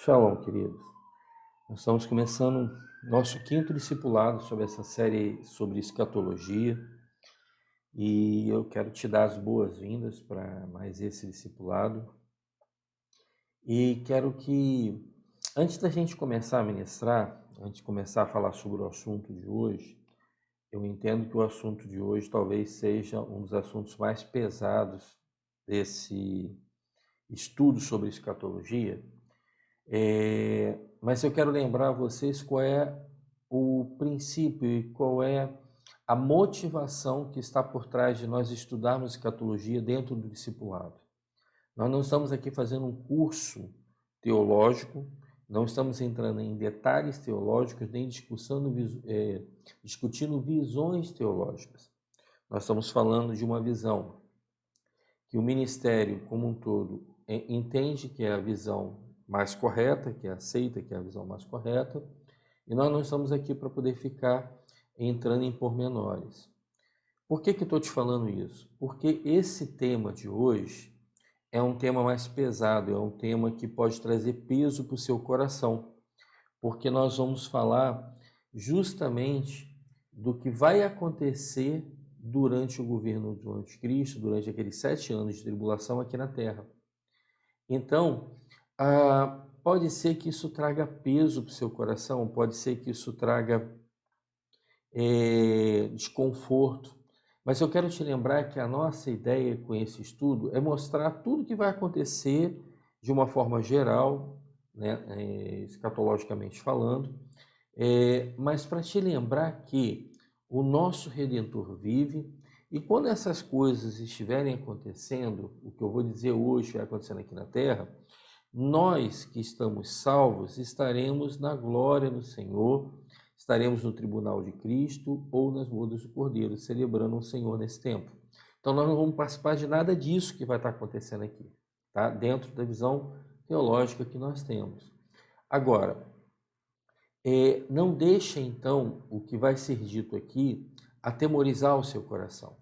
Shalom, queridos. Nós estamos começando nosso quinto discipulado sobre essa série sobre escatologia e eu quero te dar as boas-vindas para mais esse discipulado e quero que, antes da gente começar a ministrar, antes de começar a falar sobre o assunto de hoje, eu entendo que o assunto de hoje talvez seja um dos assuntos mais pesados desse estudo sobre escatologia. Mas eu quero lembrar a vocês qual é o princípio e qual é a motivação que está por trás de nós estudarmos escatologia dentro do discipulado. Nós não estamos aqui fazendo um curso teológico, não estamos entrando em detalhes teológicos, nem discutindo visões teológicas. Nós estamos falando de uma visão que o ministério como um todo entende que é a visão mais correta, que é aceita, que é a visão mais correta, e nós não estamos aqui para poder ficar entrando em pormenores. Por que estou te falando isso? Porque esse tema de hoje é um tema mais pesado, é um tema que pode trazer peso para o seu coração, porque nós vamos falar justamente do que vai acontecer durante o governo do Anticristo, durante aqueles 7 anos de tribulação aqui na Terra. Então, pode ser que isso traga peso para o seu coração, pode ser que isso traga desconforto, mas eu quero te lembrar que a nossa ideia com esse estudo é mostrar tudo que vai acontecer de uma forma geral, né, escatologicamente falando, mas para te lembrar que o nosso Redentor vive e quando essas coisas estiverem acontecendo, o que eu vou dizer hoje vai acontecendo aqui na Terra, nós que estamos salvos estaremos na glória do Senhor, estaremos no tribunal de Cristo ou nas bodas do Cordeiro, celebrando o Senhor nesse tempo. Então nós não vamos participar de nada disso que vai estar acontecendo aqui, tá? Dentro da visão teológica que nós temos. Agora, não deixe então o que vai ser dito aqui atemorizar o seu coração.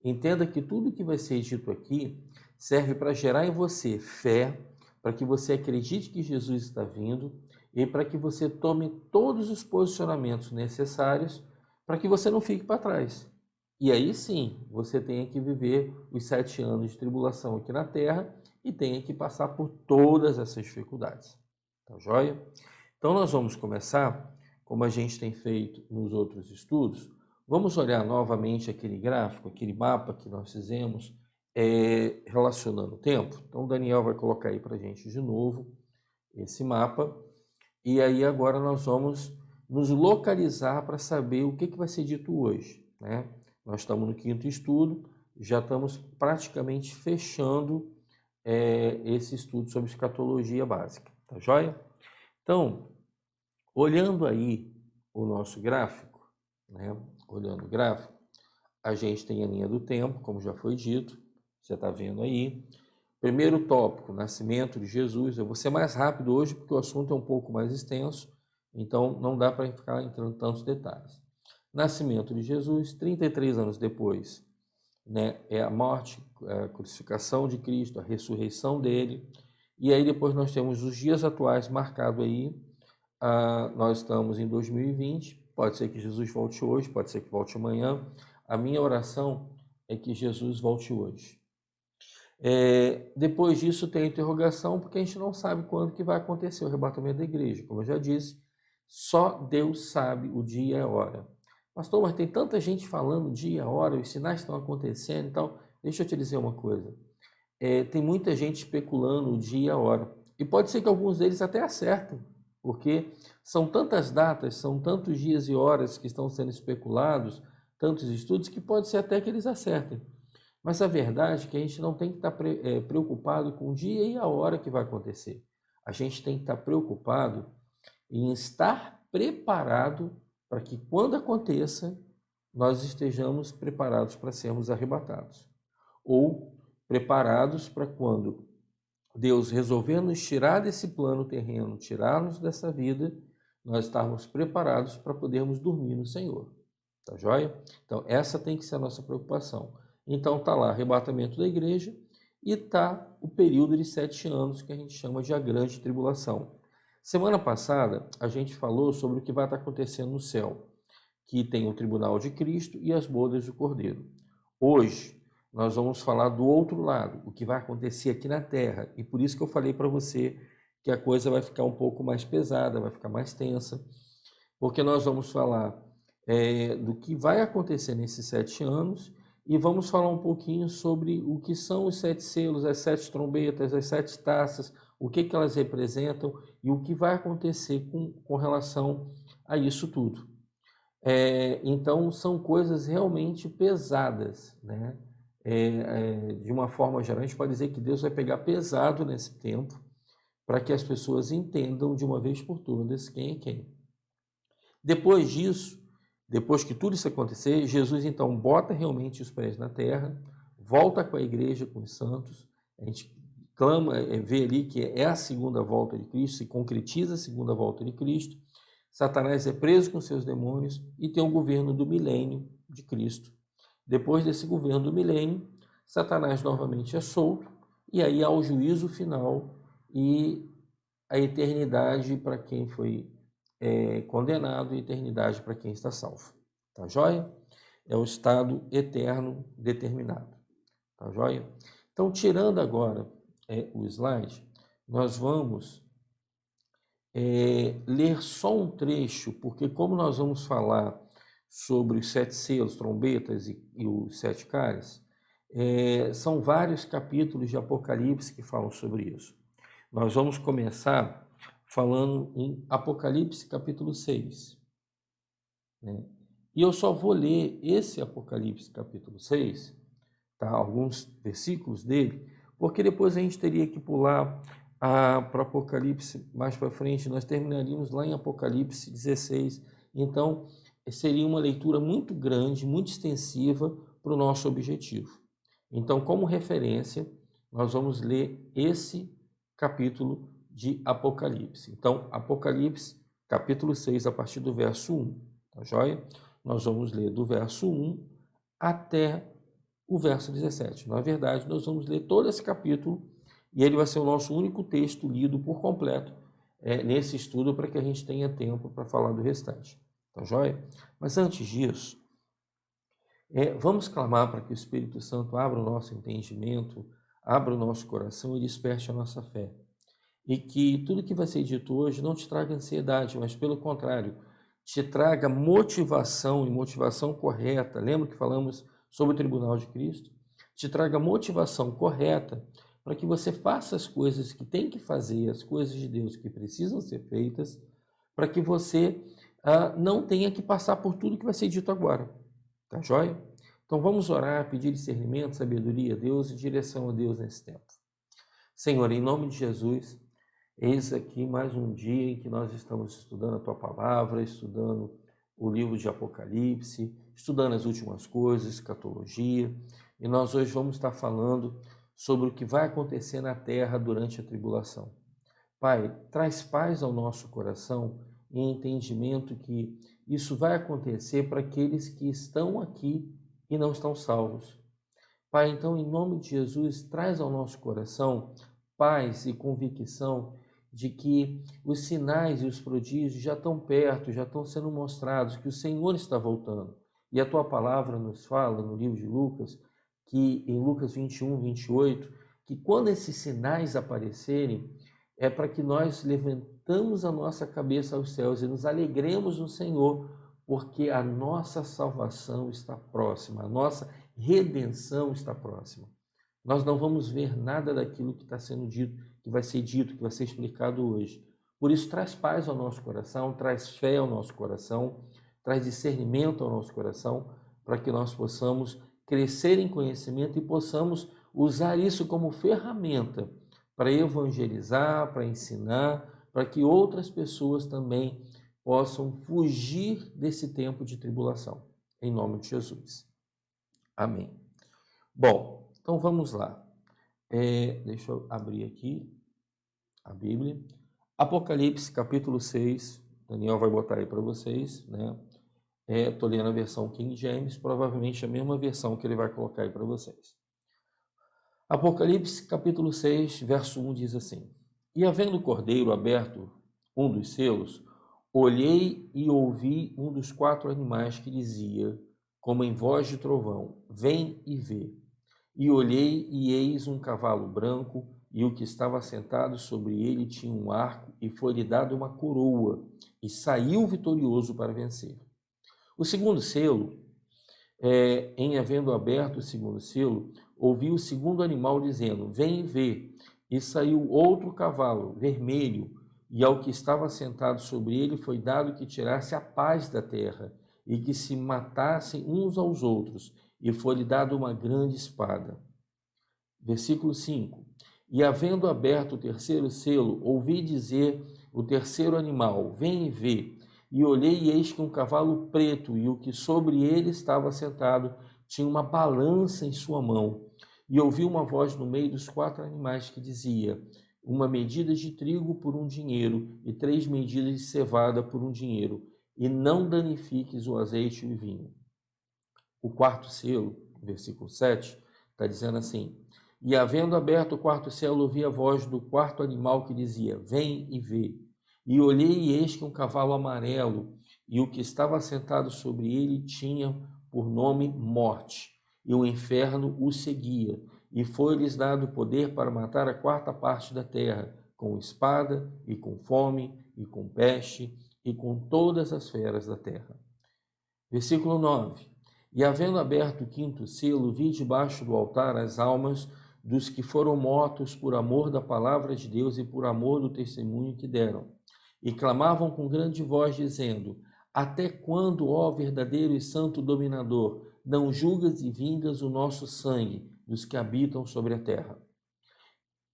Entenda que tudo que vai ser dito aqui serve para gerar em você fé, para que você acredite que Jesus está vindo e para que você tome todos os posicionamentos necessários para que você não fique para trás. E aí sim, você tenha que viver os 7 anos de tribulação aqui na Terra e tenha que passar por todas essas dificuldades. Tá joia? Então nós vamos começar, como a gente tem feito nos outros estudos, vamos olhar novamente aquele gráfico, aquele mapa que nós fizemos, relacionando o tempo. Então o Daniel vai colocar aí para a gente de novo esse mapa. E aí agora nós vamos nos localizar para saber o que vai ser dito hoje, né? Nós estamos no quinto estudo, já estamos praticamente fechando esse estudo sobre escatologia básica, tá joia? Então, olhando aí o nosso gráfico, né? Olhando o gráfico, a gente tem a linha do tempo, como já foi dito, você está vendo aí. Primeiro tópico, nascimento de Jesus. Eu vou ser mais rápido hoje porque o assunto é um pouco mais extenso, então não dá para ficar entrando em tantos detalhes. Nascimento de Jesus, 33 anos depois, né, é a morte, a crucificação de Cristo, a ressurreição dele, e aí depois nós temos os dias atuais marcados aí. Nós estamos em 2020, pode ser que Jesus volte hoje, pode ser que volte amanhã. A minha oração é que Jesus volte hoje. Depois disso tem a interrogação, porque a gente não sabe quando que vai acontecer o arrebatamento da igreja. Como eu já disse, só Deus sabe o dia e a hora. Pastor, mas tem tanta gente falando o dia e a hora, os sinais estão acontecendo e tal. Deixa eu te dizer uma coisa. Tem muita gente especulando o dia e a hora. E pode ser que alguns deles até acertem, porque são tantas datas, são tantos dias e horas que estão sendo especulados, tantos estudos, que pode ser até que eles acertem. Mas a verdade é que a gente não tem que estar preocupado com o dia e a hora que vai acontecer. A gente tem que estar preocupado em estar preparado para que quando aconteça, nós estejamos preparados para sermos arrebatados. Ou preparados para quando Deus resolver nos tirar desse plano terreno, tirar-nos dessa vida, nós estarmos preparados para podermos dormir no Senhor. Tá joia? Então, essa tem que ser a nossa preocupação. Então, está lá arrebatamento da igreja e está o período de 7 anos que a gente chama de a grande tribulação. Semana passada, a gente falou sobre o que vai estar acontecendo no céu, que tem o tribunal de Cristo e as bodas do Cordeiro. Hoje, nós vamos falar do outro lado, o que vai acontecer aqui na Terra. E por isso que eu falei para você que a coisa vai ficar um pouco mais pesada, vai ficar mais tensa, porque nós vamos falar do que vai acontecer nesses 7 anos e vamos falar um pouquinho sobre o que são os 7 selos, as 7 trombetas, as 7 taças, o que elas representam e o que vai acontecer com relação a isso tudo. Então, são coisas realmente pesadas, né? De uma forma geral, a gente pode dizer que Deus vai pegar pesado nesse tempo para que as pessoas entendam de uma vez por todas quem é quem. Depois disso, depois que tudo isso acontecer, Jesus então bota realmente os pés na terra, volta com a igreja, com os santos, a gente clama, vê ali que é a segunda volta de Cristo, se concretiza a segunda volta de Cristo, Satanás é preso com seus demônios e tem o governo do milênio de Cristo. Depois desse governo do milênio, Satanás novamente é solto e aí há o juízo final e a eternidade para quem foi condenado e eternidade para quem está salvo. Tá joia? É o estado eterno determinado. Tá joia? Então, tirando agora o slide, nós vamos ler só um trecho, porque como nós vamos falar sobre os 7 selos, trombetas e os 7 cálices, são vários capítulos de Apocalipse que falam sobre isso. Nós vamos começar falando em Apocalipse capítulo 6. Né? E eu só vou ler esse Apocalipse capítulo 6, tá? Alguns versículos dele, porque depois a gente teria que pular para Apocalipse mais para frente, nós terminaríamos lá em Apocalipse 16. Então, seria uma leitura muito grande, muito extensiva para o nosso objetivo. Então, como referência, nós vamos ler esse capítulo de Apocalipse. Então, Apocalipse, capítulo 6, a partir do verso 1, tá joia? Nós vamos ler do verso 1 até o verso 17. Na verdade, nós vamos ler todo esse capítulo e ele vai ser o nosso único texto lido por completo nesse estudo para que a gente tenha tempo para falar do restante. Tá joia? Mas antes disso, vamos clamar para que o Espírito Santo abra o nosso entendimento, abra o nosso coração e desperte a nossa fé. E que tudo que vai ser dito hoje não te traga ansiedade, mas pelo contrário, te traga motivação e motivação correta. Lembra que falamos sobre o tribunal de Cristo? Te traga motivação correta para que você faça as coisas que tem que fazer, as coisas de Deus que precisam ser feitas, para que você não tenha que passar por tudo que vai ser dito agora. Tá joia? Então vamos orar, pedir discernimento, sabedoria a Deus e direção a Deus nesse tempo. Senhor, em nome de Jesus, eis aqui mais um dia em que nós estamos estudando a Tua Palavra, estudando o livro de Apocalipse, estudando as últimas coisas, escatologia, e nós hoje vamos estar falando sobre o que vai acontecer na Terra durante a tribulação. Pai, traz paz ao nosso coração e entendimento que isso vai acontecer para aqueles que estão aqui e não estão salvos. Pai, então, em nome de Jesus, traz ao nosso coração paz e convicção de que os sinais e os prodígios já estão perto, já estão sendo mostrados, que o Senhor está voltando. E a Tua palavra nos fala, no livro de Lucas, que em Lucas 21, 28, que quando esses sinais aparecerem, é para que nós levantamos a nossa cabeça aos céus e nos alegremos no Senhor, porque a nossa salvação está próxima, a nossa redenção está próxima. Nós não vamos ver nada daquilo que está sendo dito, que vai ser dito, que vai ser explicado hoje. Por isso, traz paz ao nosso coração, traz fé ao nosso coração, traz discernimento ao nosso coração, para que nós possamos crescer em conhecimento e possamos usar isso como ferramenta para evangelizar, para ensinar, para que outras pessoas também possam fugir desse tempo de tribulação. Em nome de Jesus. Amém. Bom, então vamos lá. Deixa eu abrir aqui a Bíblia. Apocalipse, capítulo 6. Daniel vai botar aí para vocês, né? Estou lendo a versão King James, provavelmente a mesma versão que ele vai colocar aí para vocês. Apocalipse capítulo 6, verso 1 diz assim: E havendo o cordeiro aberto um dos selos, olhei e ouvi um dos 4 animais que dizia, como em voz de trovão: Vem e vê. E olhei, e eis um cavalo branco, e o que estava sentado sobre ele tinha um arco, e foi-lhe dado uma coroa, e saiu vitorioso para vencer. O segundo selo, em havendo aberto o segundo selo, ouvi o segundo animal dizendo: Vem e vê. E saiu outro cavalo, vermelho, e ao que estava sentado sobre ele foi dado que tirasse a paz da terra, e que se matassem uns aos outros, e foi-lhe dado uma grande espada. Versículo 5. E havendo aberto o terceiro selo, ouvi dizer o terceiro animal: Vem e vê. E olhei, e eis que um cavalo preto, e o que sobre ele estava sentado tinha uma balança em sua mão. E ouvi uma voz no meio dos 4 animais que dizia: Uma medida de trigo por um dinheiro, e 3 medidas de cevada por um dinheiro, e não danifiques o azeite e o vinho. O quarto selo, versículo 7, está dizendo assim: E havendo aberto o quarto selo, ouvi a voz do quarto animal que dizia: Vem e vê. E olhei, e eis que um cavalo amarelo, e o que estava sentado sobre ele tinha por nome Morte, e o inferno o seguia, e foi-lhes dado poder para matar a 4ª parte da terra, com espada, e com fome, e com peste, e com todas as feras da terra. Versículo 9. E havendo aberto o 5º selo, vi debaixo do altar as almas dos que foram mortos por amor da palavra de Deus e por amor do testemunho que deram. E clamavam com grande voz, dizendo: Até quando, ó verdadeiro e santo dominador, não julgas e vingas o nosso sangue dos que habitam sobre a terra?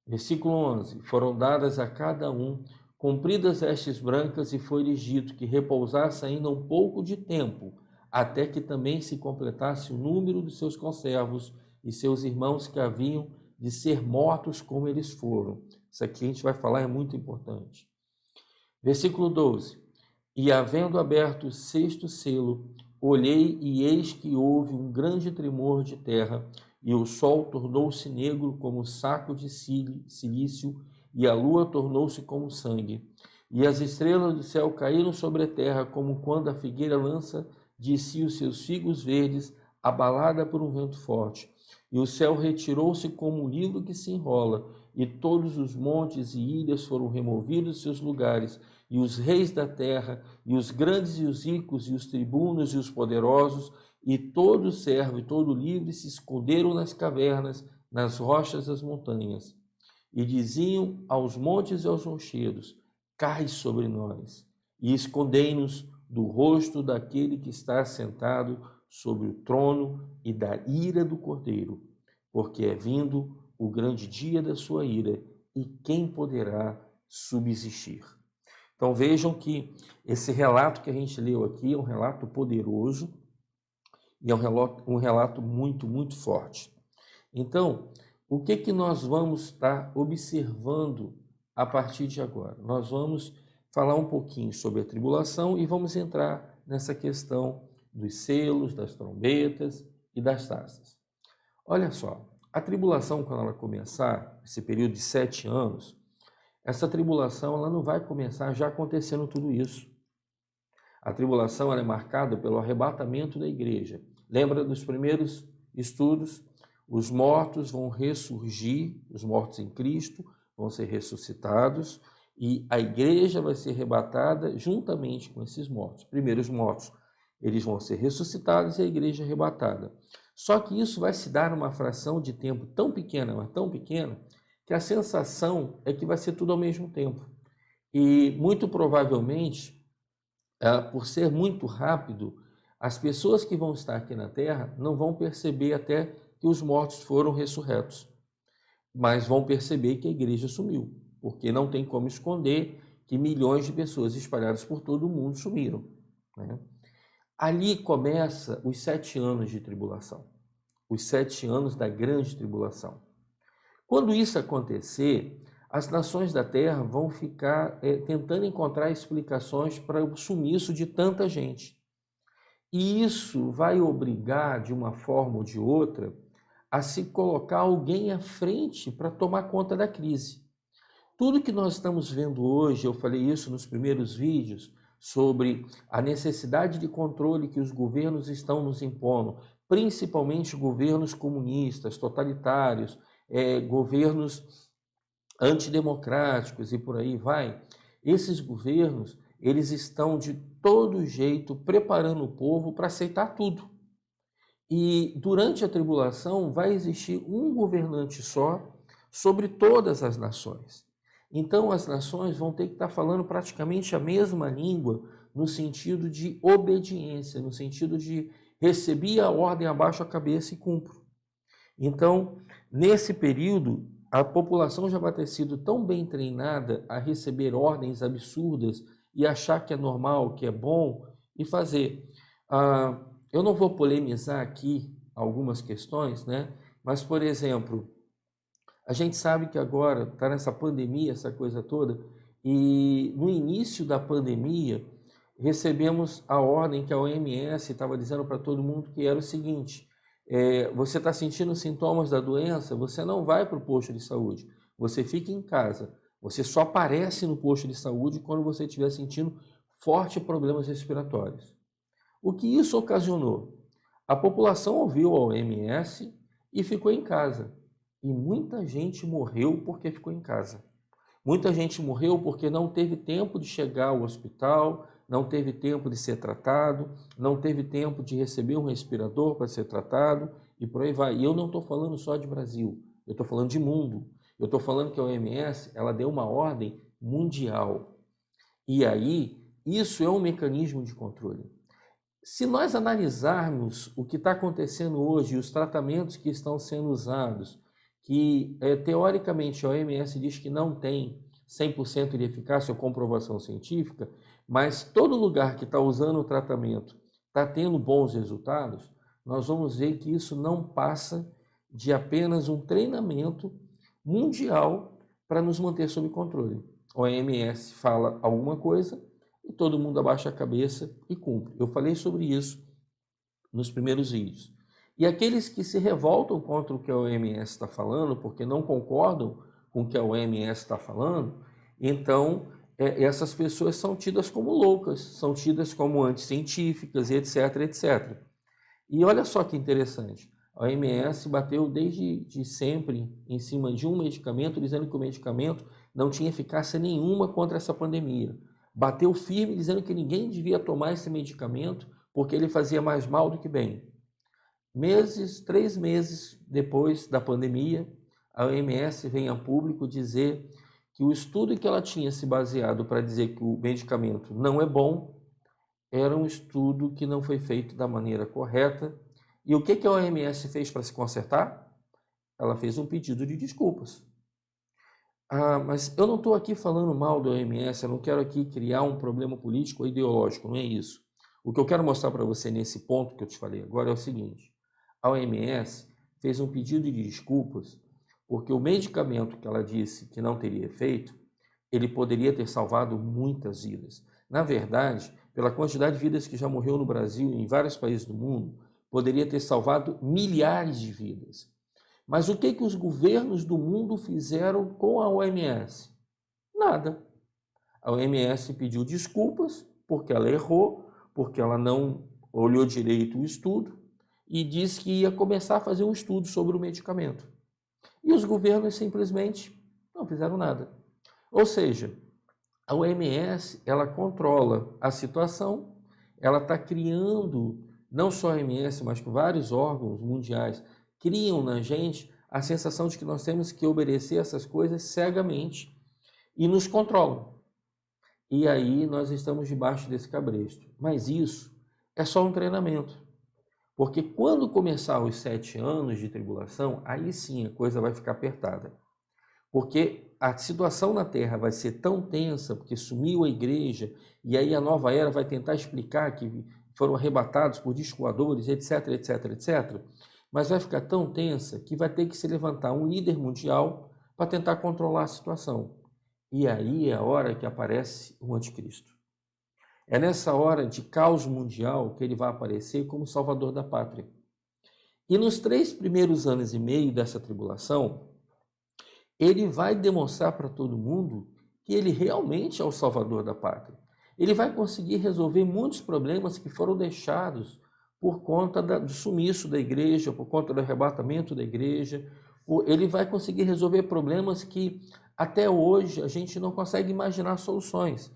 Versículo 11. Foram dadas a cada um compridas vestes brancas, e foi-lhes dito que repousasse ainda um pouco de tempo, até que também se completasse o número dos seus conservos e seus irmãos que haviam de ser mortos como eles foram. Isso aqui a gente vai falar, é muito importante. Versículo 12. E havendo aberto o 6º selo, olhei, e eis que houve um grande tremor de terra, e o sol tornou-se negro como saco de silício, e a lua tornou-se como sangue. E as estrelas do céu caíram sobre a terra, como quando a figueira lança de si os seus figos verdes, abalada por um vento forte. E o céu retirou-se como um livro que se enrola, e todos os montes e ilhas foram removidos de seus lugares, e os reis da terra, e os grandes e os ricos, e os tribunos e os poderosos, e todo servo e todo livre se esconderam nas cavernas, nas rochas das montanhas. E diziam aos montes e aos rochedos: Cai sobre nós, e escondei-nos do rosto daquele que está sentado sobre o trono e da ira do Cordeiro, porque é vindo o grande dia da sua ira, e quem poderá subsistir? Então vejam que esse relato que a gente leu aqui é um relato poderoso e é um relato muito, muito forte. Então, o que nós vamos estar observando a partir de agora? Nós vamos falar um pouquinho sobre a tribulação e vamos entrar nessa questão dos selos, das trombetas e das taças. Olha só, a tribulação, quando ela começar, esse período de 7 anos, essa tribulação ela não vai começar já acontecendo tudo isso. A tribulação ela é marcada pelo arrebatamento da igreja. Lembra dos primeiros estudos? Os mortos vão ressurgir, os mortos em Cristo vão ser ressuscitados, e a igreja vai ser arrebatada juntamente com esses mortos. Primeiro, os mortos eles vão ser ressuscitados e a igreja arrebatada. Só que isso vai se dar numa fração de tempo tão pequena, mas tão pequena, que a sensação é que vai ser tudo ao mesmo tempo. E muito provavelmente, por ser muito rápido, as pessoas que vão estar aqui na Terra não vão perceber até que os mortos foram ressurretos, mas vão perceber que a igreja sumiu, porque não tem como esconder que milhões de pessoas espalhadas por todo o mundo sumiram, né? Ali começa os 7 anos de tribulação, os 7 anos da grande tribulação. Quando isso acontecer, as nações da terra vão ficar tentando encontrar explicações para o sumiço de tanta gente. E isso vai obrigar, de uma forma ou de outra, a se colocar alguém à frente para tomar conta da crise. Tudo que nós estamos vendo hoje, eu falei isso nos primeiros vídeos, sobre a necessidade de controle que os governos estão nos impondo, principalmente governos comunistas, totalitários, governos antidemocráticos e por aí vai. Esses governos, eles estão de todo jeito preparando o povo para aceitar tudo. E durante a tribulação vai existir um governante só sobre todas as nações. Então as nações vão ter que estar falando praticamente a mesma língua no sentido de obediência, no sentido de receber a ordem, abaixo a cabeça e cumpro. Então, nesse período, a população já vai ter sido tão bem treinada a receber ordens absurdas e achar que é normal, que é bom e fazer. Eu não vou polemizar aqui algumas questões, né? Mas, por exemplo, a gente sabe que agora está nessa pandemia, essa coisa toda, e no início da pandemia recebemos a ordem que a OMS estava dizendo para todo mundo, que era o seguinte: você está sentindo sintomas da doença, você não vai para o posto de saúde, você fica em casa, você só aparece no posto de saúde quando você estiver sentindo fortes problemas respiratórios. O que isso ocasionou? A população ouviu a OMS e ficou em casa. E muita gente morreu porque ficou em casa. Muita gente morreu porque não teve tempo de chegar ao hospital, não teve tempo de ser tratado, não teve tempo de receber um respirador para ser tratado e por aí vai. E eu não estou falando só de Brasil, eu estou falando de mundo. Eu estou falando que a OMS ela deu uma ordem mundial. E aí, isso é um mecanismo de controle. Se nós analisarmos o que está acontecendo hoje, os tratamentos que estão sendo usados, que teoricamente a OMS diz que não tem 100% de eficácia ou comprovação científica, mas todo lugar que está usando o tratamento está tendo bons resultados, nós vamos ver que isso não passa de apenas um treinamento mundial para nos manter sob controle. A OMS fala alguma coisa e todo mundo abaixa a cabeça e cumpre. Eu falei sobre isso nos primeiros vídeos. E aqueles que se revoltam contra o que a OMS está falando, porque não concordam com o que a OMS está falando, então essas pessoas são tidas como loucas, são tidas como anticientíficas, etc, etc. E olha só que interessante, a OMS bateu desde sempre em cima de um medicamento, dizendo que o medicamento não tinha eficácia nenhuma contra essa pandemia. Bateu firme dizendo que ninguém devia tomar esse medicamento porque ele fazia mais mal do que bem. 3 meses depois da pandemia, a OMS vem a público dizer que o estudo que ela tinha se baseado para dizer que o medicamento não é bom, era um estudo que não foi feito da maneira correta. E o que a OMS fez para se consertar? Ela fez um pedido de desculpas. Mas eu não estou aqui falando mal da OMS, eu não quero aqui criar um problema político ou ideológico, não é isso. O que eu quero mostrar para você nesse ponto que eu te falei agora é o seguinte: a OMS fez um pedido de desculpas porque o medicamento que ela disse que não teria efeito, ele poderia ter salvado muitas vidas. Na verdade, pela quantidade de vidas que já morreu no Brasil e em vários países do mundo, poderia ter salvado milhares de vidas. Mas o que os governos do mundo fizeram com a OMS? Nada. A OMS pediu desculpas porque ela errou, porque ela não olhou direito o estudo e disse que ia começar a fazer um estudo sobre o medicamento. E os governos simplesmente não fizeram nada. Ou seja, a OMS ela controla a situação, ela está criando, não só a OMS, mas com vários órgãos mundiais, criam na gente a sensação de que nós temos que obedecer essas coisas cegamente e nos controlam. E aí nós estamos debaixo desse cabresto. Mas isso é só um treinamento. Porque quando começar os 7 anos de tribulação, aí sim a coisa vai ficar apertada. Porque a situação na Terra vai ser tão tensa, porque sumiu a igreja, e aí a nova era vai tentar explicar que foram arrebatados por discos voadores, etc, etc, etc. Mas vai ficar tão tensa que vai ter que se levantar um líder mundial para tentar controlar a situação. E aí é a hora que aparece o anticristo. É nessa hora de caos mundial que ele vai aparecer como salvador da pátria. E nos 3 primeiros anos e meio dessa tribulação, ele vai demonstrar para todo mundo que ele realmente é o salvador da pátria. Ele vai conseguir resolver muitos problemas que foram deixados por conta do sumiço da igreja, por conta do arrebatamento da igreja. Ele vai conseguir resolver problemas que até hoje a gente não consegue imaginar soluções.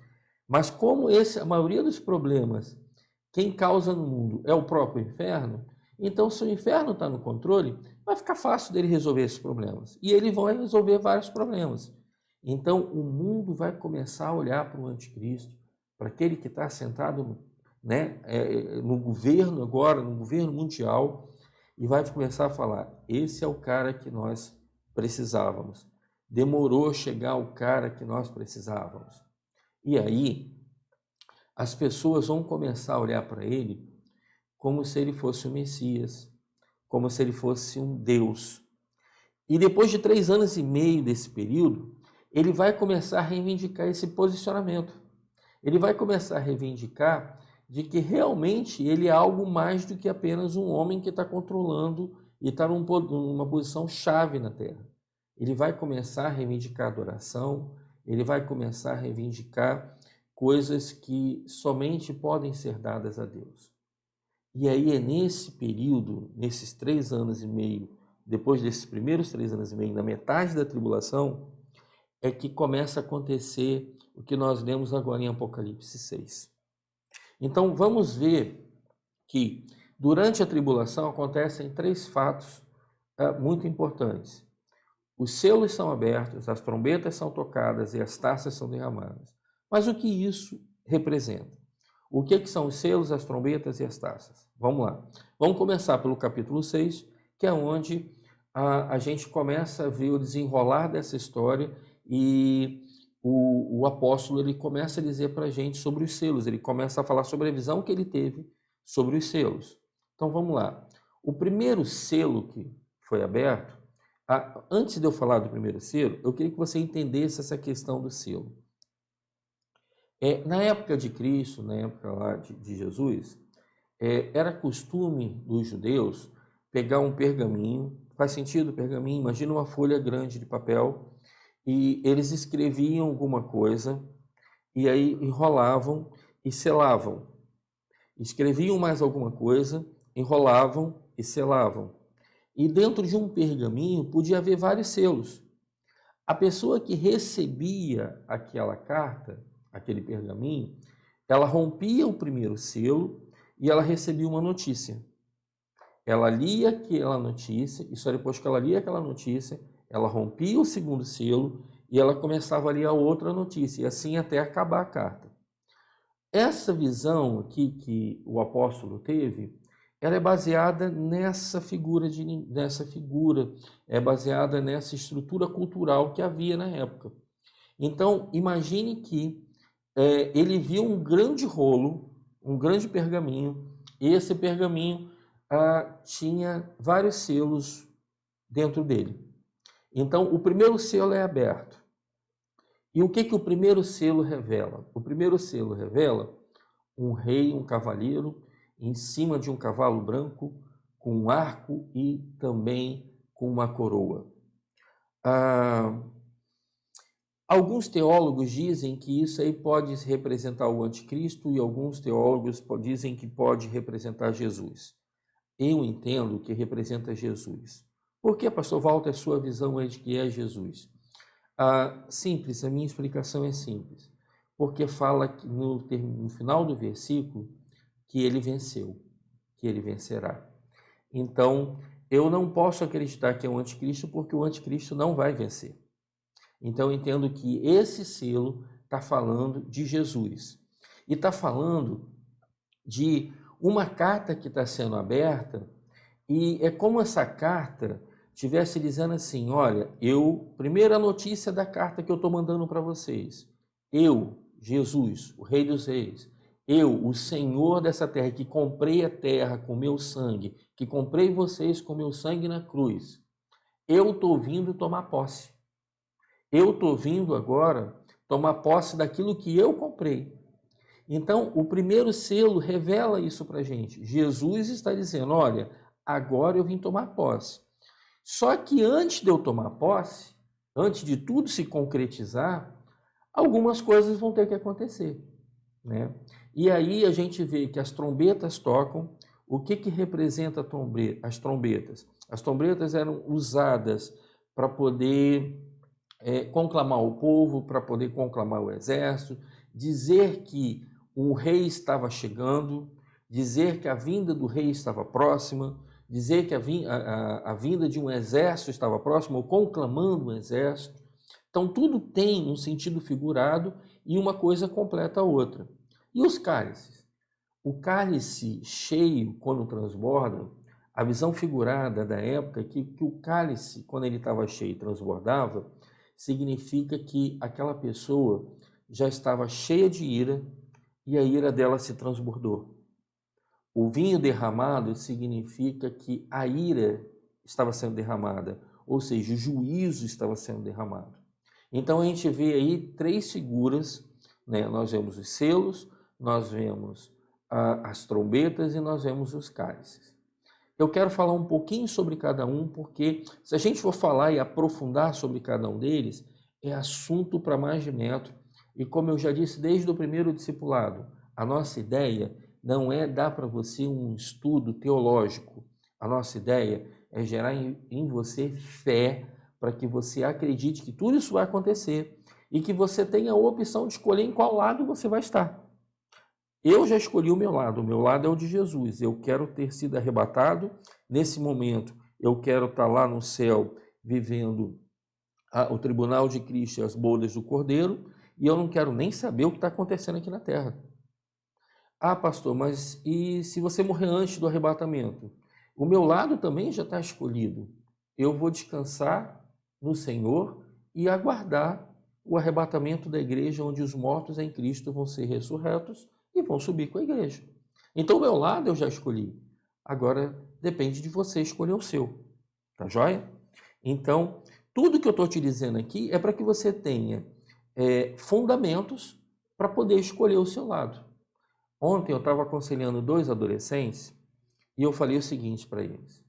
Mas como a maioria dos problemas, quem causa no mundo é o próprio inferno, então se o inferno está no controle, vai ficar fácil dele resolver esses problemas. E ele vai resolver vários problemas. Então o mundo vai começar a olhar para o anticristo, para aquele que está sentado, né, no governo agora, no governo mundial, e vai começar a falar, esse é o cara que nós precisávamos. Demorou a chegar o cara que nós precisávamos. E aí, as pessoas vão começar a olhar para ele como se ele fosse o Messias, como se ele fosse um Deus. E depois de 3 anos e meio desse período, ele vai começar a reivindicar esse posicionamento. Ele vai começar a reivindicar de que realmente ele é algo mais do que apenas um homem que está controlando e está numa posição chave na Terra. Ele vai começar a reivindicar adoração, ele vai começar a reivindicar coisas que somente podem ser dadas a Deus. E aí é nesse período, nesses 3 anos e meio, depois desses primeiros 3 anos e meio, na metade da tribulação, é que começa a acontecer o que nós lemos agora em Apocalipse 6. Então vamos ver que durante a tribulação acontecem 3 fatos muito importantes. Os selos são abertos, as trombetas são tocadas e as taças são derramadas. Mas o que isso representa? O que são os selos, as trombetas e as taças? Vamos lá. Vamos começar pelo capítulo 6, que é onde a gente começa a ver o desenrolar dessa história e o apóstolo ele começa a dizer para a gente sobre os selos, ele começa a falar sobre a visão que ele teve sobre os selos. Então vamos lá. O primeiro selo que foi aberto, antes de eu falar do primeiro selo, eu queria que você entendesse essa questão do selo. Na época de Cristo, na época lá de Jesus, era costume dos judeus pegar um pergaminho, faz sentido o pergaminho? Imagina uma folha grande de papel, e eles escreviam alguma coisa, e aí enrolavam e selavam. Escreviam mais alguma coisa, enrolavam e selavam. E dentro de um pergaminho podia haver vários selos. A pessoa que recebia aquela carta, aquele pergaminho, ela rompia o primeiro selo e ela recebia uma notícia. Ela lia aquela notícia e só depois que ela lia aquela notícia, ela rompia o segundo selo e ela começava a ler a outra notícia, e assim até acabar a carta. Essa visão aqui que o apóstolo teve, ela é baseada nessa figura, é baseada nessa estrutura cultural que havia na época. Então, imagine que ele viu um grande rolo, um grande pergaminho, e esse pergaminho tinha vários selos dentro dele. Então, o primeiro selo é aberto. E o que o primeiro selo revela? O primeiro selo revela um rei, um cavaleiro, em cima de um cavalo branco, com um arco e também com uma coroa. Alguns teólogos dizem que isso aí pode representar o anticristo e alguns teólogos dizem que pode representar Jesus. Eu entendo que representa Jesus. Por que, pastor Walter, sua visão é de que é Jesus? Simples, a minha explicação é simples. Porque fala que no final do versículo que ele venceu, que ele vencerá. Então, eu não posso acreditar que é o anticristo porque o anticristo não vai vencer. Então, eu entendo que esse selo está falando de Jesus. E está falando de uma carta que está sendo aberta, e é como essa carta estivesse dizendo assim, olha, primeira notícia da carta que eu estou mandando para vocês, eu, Jesus, o Rei dos Reis, eu, o Senhor dessa terra, que comprei a terra com meu sangue, que comprei vocês com meu sangue na cruz, eu estou vindo tomar posse. Eu estou vindo agora tomar posse daquilo que eu comprei. Então, o primeiro selo revela isso para a gente. Jesus está dizendo, olha, agora eu vim tomar posse. Só que antes de eu tomar posse, antes de tudo se concretizar, algumas coisas vão ter que acontecer, né? E aí a gente vê que as trombetas tocam. O que representa as trombetas? As trombetas eram usadas para poder conclamar o povo, para poder conclamar o exército, dizer que o rei estava chegando, dizer que a vinda do rei estava próxima, dizer que a vinda de um exército estava próxima, ou conclamando um exército. Então, tudo tem um sentido figurado e uma coisa completa a outra. E os cálices? O cálice cheio, quando transborda, a visão figurada da época é que o cálice, quando ele estava cheio e transbordava, significa que aquela pessoa já estava cheia de ira e a ira dela se transbordou. O vinho derramado significa que a ira estava sendo derramada, ou seja, o juízo estava sendo derramado. Então a gente vê aí 3 figuras, né? Nós vemos os selos, nós vemos as trombetas e nós vemos os cálices. Eu quero falar um pouquinho sobre cada um, porque se a gente for falar e aprofundar sobre cada um deles, é assunto para mais de metro. E como eu já disse desde o primeiro discipulado, a nossa ideia não é dar para você um estudo teológico. A nossa ideia é gerar em você fé para que você acredite que tudo isso vai acontecer e que você tenha a opção de escolher em qual lado você vai estar. Eu já escolhi o meu lado é o de Jesus. Eu quero ter sido arrebatado. Nesse momento, eu quero estar lá no céu, vivendo o tribunal de Cristo e as bodas do Cordeiro, e eu não quero nem saber o que está acontecendo aqui na terra. Ah, pastor, mas e se você morrer antes do arrebatamento? O meu lado também já está escolhido. Eu vou descansar no Senhor e aguardar o arrebatamento da igreja, onde os mortos em Cristo vão ser ressurretos e vão subir com a igreja. Então, o meu lado eu já escolhi. Agora, depende de você escolher o seu. Tá joia? Então, tudo que eu estou te dizendo aqui é para que você tenha fundamentos para poder escolher o seu lado. Ontem eu estava aconselhando 2 adolescentes e eu falei o seguinte para eles: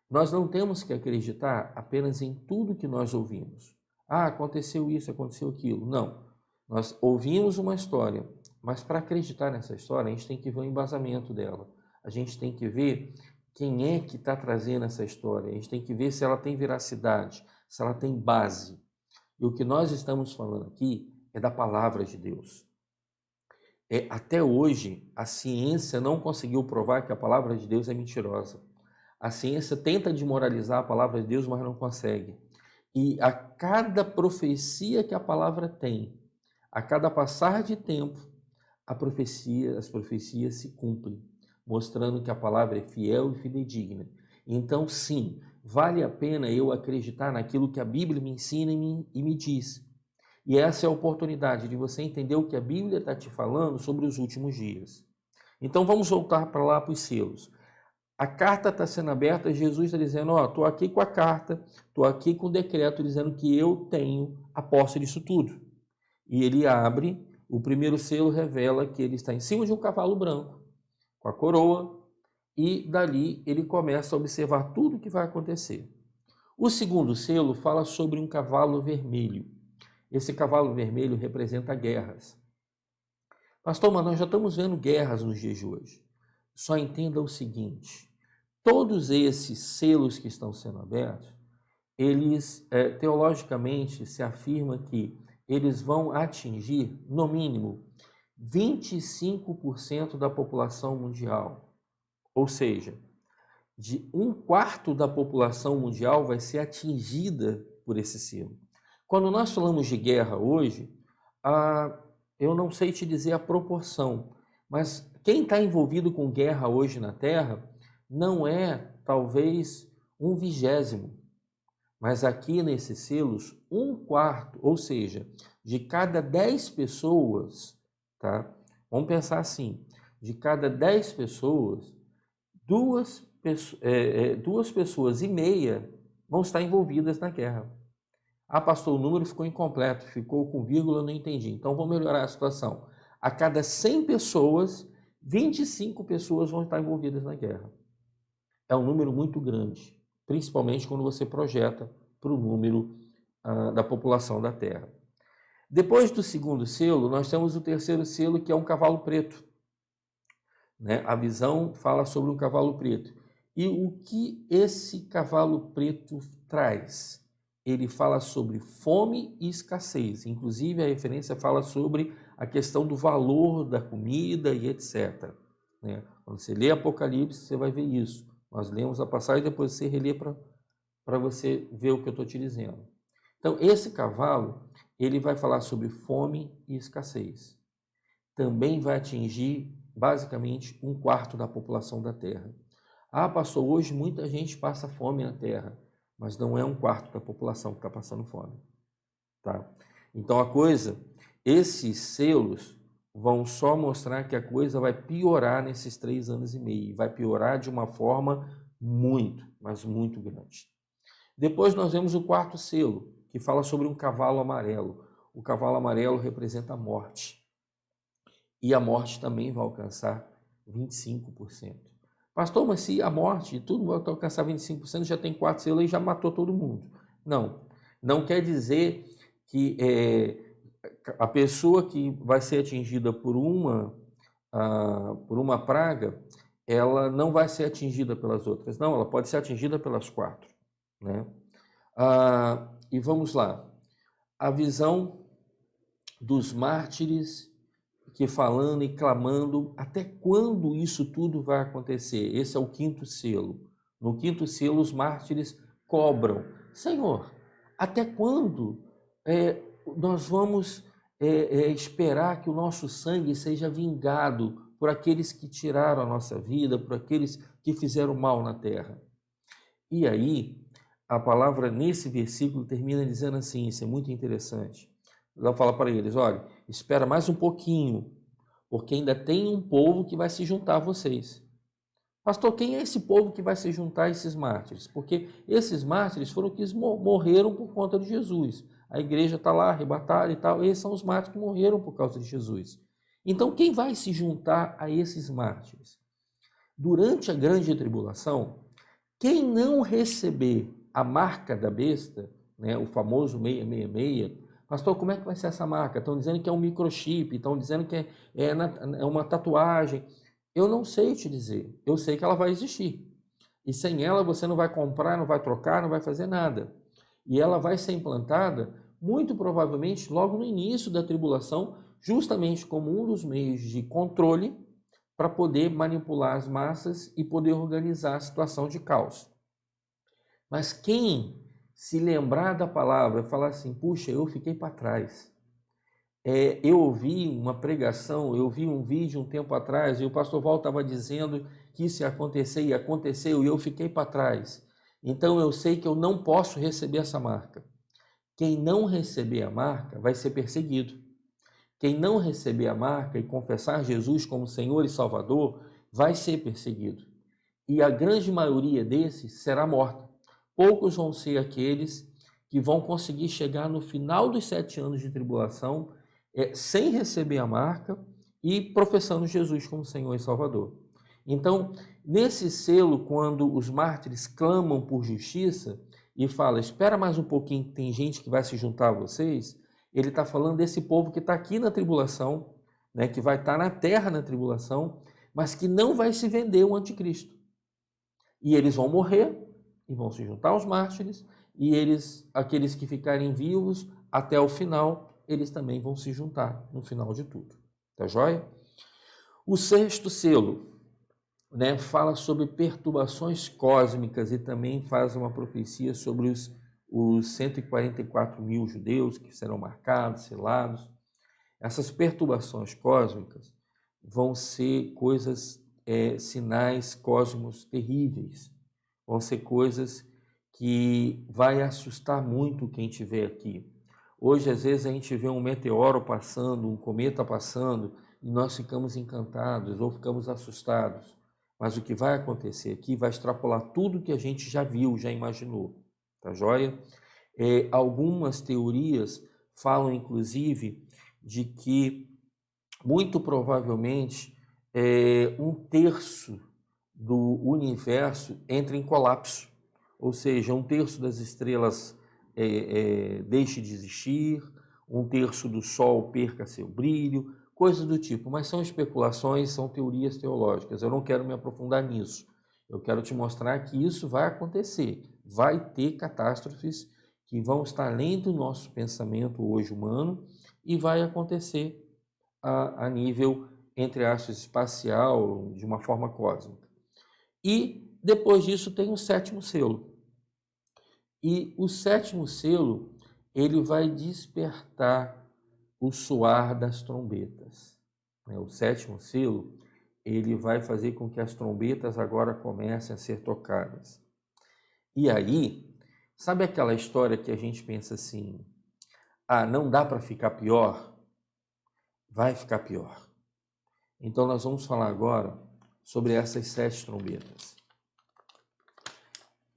nós não temos que acreditar apenas em tudo que nós ouvimos. Ah, aconteceu isso, aconteceu aquilo. Não. Nós ouvimos uma história, mas para acreditar nessa história, a gente tem que ver o embasamento dela. A gente tem que ver quem é que está trazendo essa história. A gente tem que ver se ela tem veracidade, se ela tem base. E o que nós estamos falando aqui é da palavra de Deus. Até hoje, a ciência não conseguiu provar que a palavra de Deus é mentirosa. A ciência tenta desmoralizar a palavra de Deus, mas não consegue. E a cada profecia que a palavra tem, a cada passar de tempo, as profecias se cumprem, mostrando que a palavra é fiel e fidedigna. Então, sim, vale a pena eu acreditar naquilo que a Bíblia me ensina e me diz. E essa é a oportunidade de você entender o que a Bíblia está te falando sobre os últimos dias. Então, vamos voltar para lá para os selos. A carta está sendo aberta, Jesus está dizendo, estou aqui com a carta, estou aqui com o decreto dizendo que eu tenho a posse disso tudo. E ele abre, o primeiro selo revela que ele está em cima de um cavalo branco, com a coroa, e dali ele começa a observar tudo o que vai acontecer. O segundo selo fala sobre um cavalo vermelho. Esse cavalo vermelho representa guerras. Pastor, mas nós já estamos vendo guerras nos dias de hoje. Só entenda o seguinte: todos esses selos que estão sendo abertos, eles teologicamente se afirma que eles vão atingir, no mínimo, 25% da população mundial. Ou seja, de 1/4 da população mundial vai ser atingida por esse selo. Quando nós falamos de guerra hoje, eu não sei te dizer a proporção, mas quem está envolvido com guerra hoje na Terra não é, talvez, 1/20, mas aqui nesses selos, 1/4, ou seja, de cada 10 pessoas, tá? Vamos pensar assim, de cada 10 pessoas, 2,5 pessoas vão estar envolvidas na guerra. Ah, pastor, o número ficou incompleto, ficou com vírgula, eu não entendi. Então, vamos melhorar a situação. A cada 100 pessoas, 25 pessoas vão estar envolvidas na guerra. é um número muito grande, principalmente quando você projeta para o número da população da Terra. Depois do segundo selo, nós temos o terceiro selo, que é um cavalo preto. Né? A visão fala sobre um cavalo preto. E o que esse cavalo preto traz? Ele fala sobre fome e escassez. Inclusive, a referência fala sobre a questão do valor da comida e etc. Né? Quando você lê Apocalipse, você vai ver isso. Nós lemos a passagem, depois você relê para você ver o que eu estou te dizendo. Então, esse cavalo, ele vai falar sobre fome e escassez. Também vai atingir, basicamente, 1/4 da população da Terra. Ah, pastor, hoje muita gente passa fome na Terra, mas não é 1/4 da população que está passando fome. Tá? Então, esses selos vão só mostrar que a coisa vai piorar nesses 3 anos e meio. Vai piorar de uma forma muito, mas muito grande. Depois nós vemos o quarto selo, que fala sobre um cavalo amarelo. O cavalo amarelo representa a morte. E a morte também vai alcançar 25%. Pastor, mas se a morte, tudo vai alcançar 25%, já tem 4 selos e já matou todo mundo. Não quer dizer que a pessoa que vai ser atingida por uma praga, ela não vai ser atingida pelas outras. Não, ela pode ser atingida pelas 4. Né? E vamos lá. A visão dos mártires que falando e clamando, até quando isso tudo vai acontecer? Esse é o quinto selo. No quinto selo, os mártires cobram. Senhor, até quando nós vamos esperar que o nosso sangue seja vingado por aqueles que tiraram a nossa vida, por aqueles que fizeram mal na terra? E aí, a palavra nesse versículo termina dizendo assim, isso é muito interessante. Ela fala para eles, olha, espera mais um pouquinho, porque ainda tem um povo que vai se juntar a vocês. Pastor, quem é esse povo que vai se juntar a esses mártires? Porque esses mártires foram os que morreram por conta de Jesus. A igreja está lá, arrebatada e tal, esses são os mártires que morreram por causa de Jesus. Então, quem vai se juntar a esses mártires? Durante a grande tribulação, quem não receber a marca da besta, né, o famoso 666, pastor, como é que vai ser essa marca? Estão dizendo que é um microchip, estão dizendo que é uma tatuagem. Eu não sei te dizer, eu sei que ela vai existir. E sem ela você não vai comprar, não vai trocar, não vai fazer nada. E ela vai ser implantada, muito provavelmente, logo no início da tribulação, justamente como um dos meios de controle para poder manipular as massas e poder organizar a situação de caos. Mas quem se lembrar da palavra, falar assim, puxa, eu fiquei para trás. Eu ouvi uma pregação, eu vi um vídeo um tempo atrás e o pastor Val estava dizendo que isso ia acontecer e aconteceu e eu fiquei para trás. Então eu sei que eu não posso receber essa marca. Quem não receber a marca vai ser perseguido. Quem não receber a marca e confessar Jesus como Senhor e Salvador vai ser perseguido. E a grande maioria desses será morta. Poucos vão ser aqueles que vão conseguir chegar no final dos 7 anos de tribulação sem receber a marca e professando Jesus como Senhor e Salvador. Então, nesse selo, quando os mártires clamam por justiça e falam, espera mais um pouquinho que tem gente que vai se juntar a vocês, ele está falando desse povo que está aqui na tribulação, né, que vai estar na terra na tribulação, mas que não vai se vender o anticristo. E eles vão morrer e vão se juntar aos mártires, e aqueles que ficarem vivos até o final, eles também vão se juntar no final de tudo. Tá joia? O sexto selo, né, fala sobre perturbações cósmicas e também faz uma profecia sobre os 144 mil judeus que serão marcados, selados. Essas perturbações cósmicas vão ser coisas, sinais cósmicos terríveis, vão ser coisas que vai assustar muito quem estiver aqui. Hoje, às vezes, a gente vê um meteoro passando, um cometa passando, e nós ficamos encantados ou ficamos assustados. Mas o que vai acontecer aqui vai extrapolar tudo que a gente já viu, já imaginou. Tá joia? Algumas teorias falam, inclusive, de que, muito provavelmente, 1/3 do universo entre em colapso, ou seja, 1/3 das estrelas deixe de existir, 1/3 do Sol perca seu brilho, coisas do tipo, mas são especulações, são teorias teológicas, eu não quero me aprofundar nisso, eu quero te mostrar que isso vai acontecer, vai ter catástrofes que vão estar além do nosso pensamento hoje humano e vai acontecer a nível, entre aspas, espacial, de uma forma cósmica. E depois disso tem o 7º selo. E o 7º selo, ele vai despertar o soar das trombetas. O 7º selo, ele vai fazer com que as trombetas agora comecem a ser tocadas. E aí, sabe aquela história que a gente pensa assim, não dá para ficar pior? Vai ficar pior. Então nós vamos falar agora sobre essas 7 trombetas.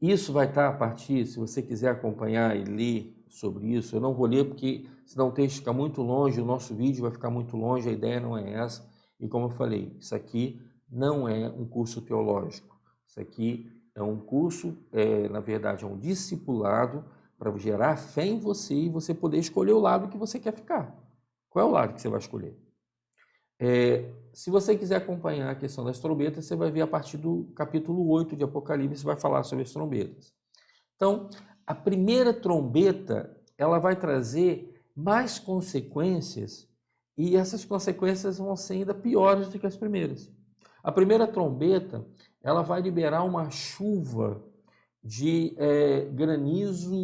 Isso vai estar a partir, se você quiser acompanhar e ler sobre isso, eu não vou ler porque senão o texto fica muito longe, o nosso vídeo vai ficar muito longe, a ideia não é essa. E como eu falei, isso aqui não é um curso teológico, isso aqui é um curso, na verdade é um discipulado para gerar fé em você e você poder escolher o lado que você quer ficar. Qual é o lado que você vai escolher? Se você quiser acompanhar a questão das trombetas, você vai ver a partir do capítulo 8 de Apocalipse, vai falar sobre as trombetas. Então, a primeira trombeta, ela vai trazer mais consequências e essas consequências vão ser ainda piores do que as primeiras. A primeira trombeta, ela vai liberar uma chuva de granizo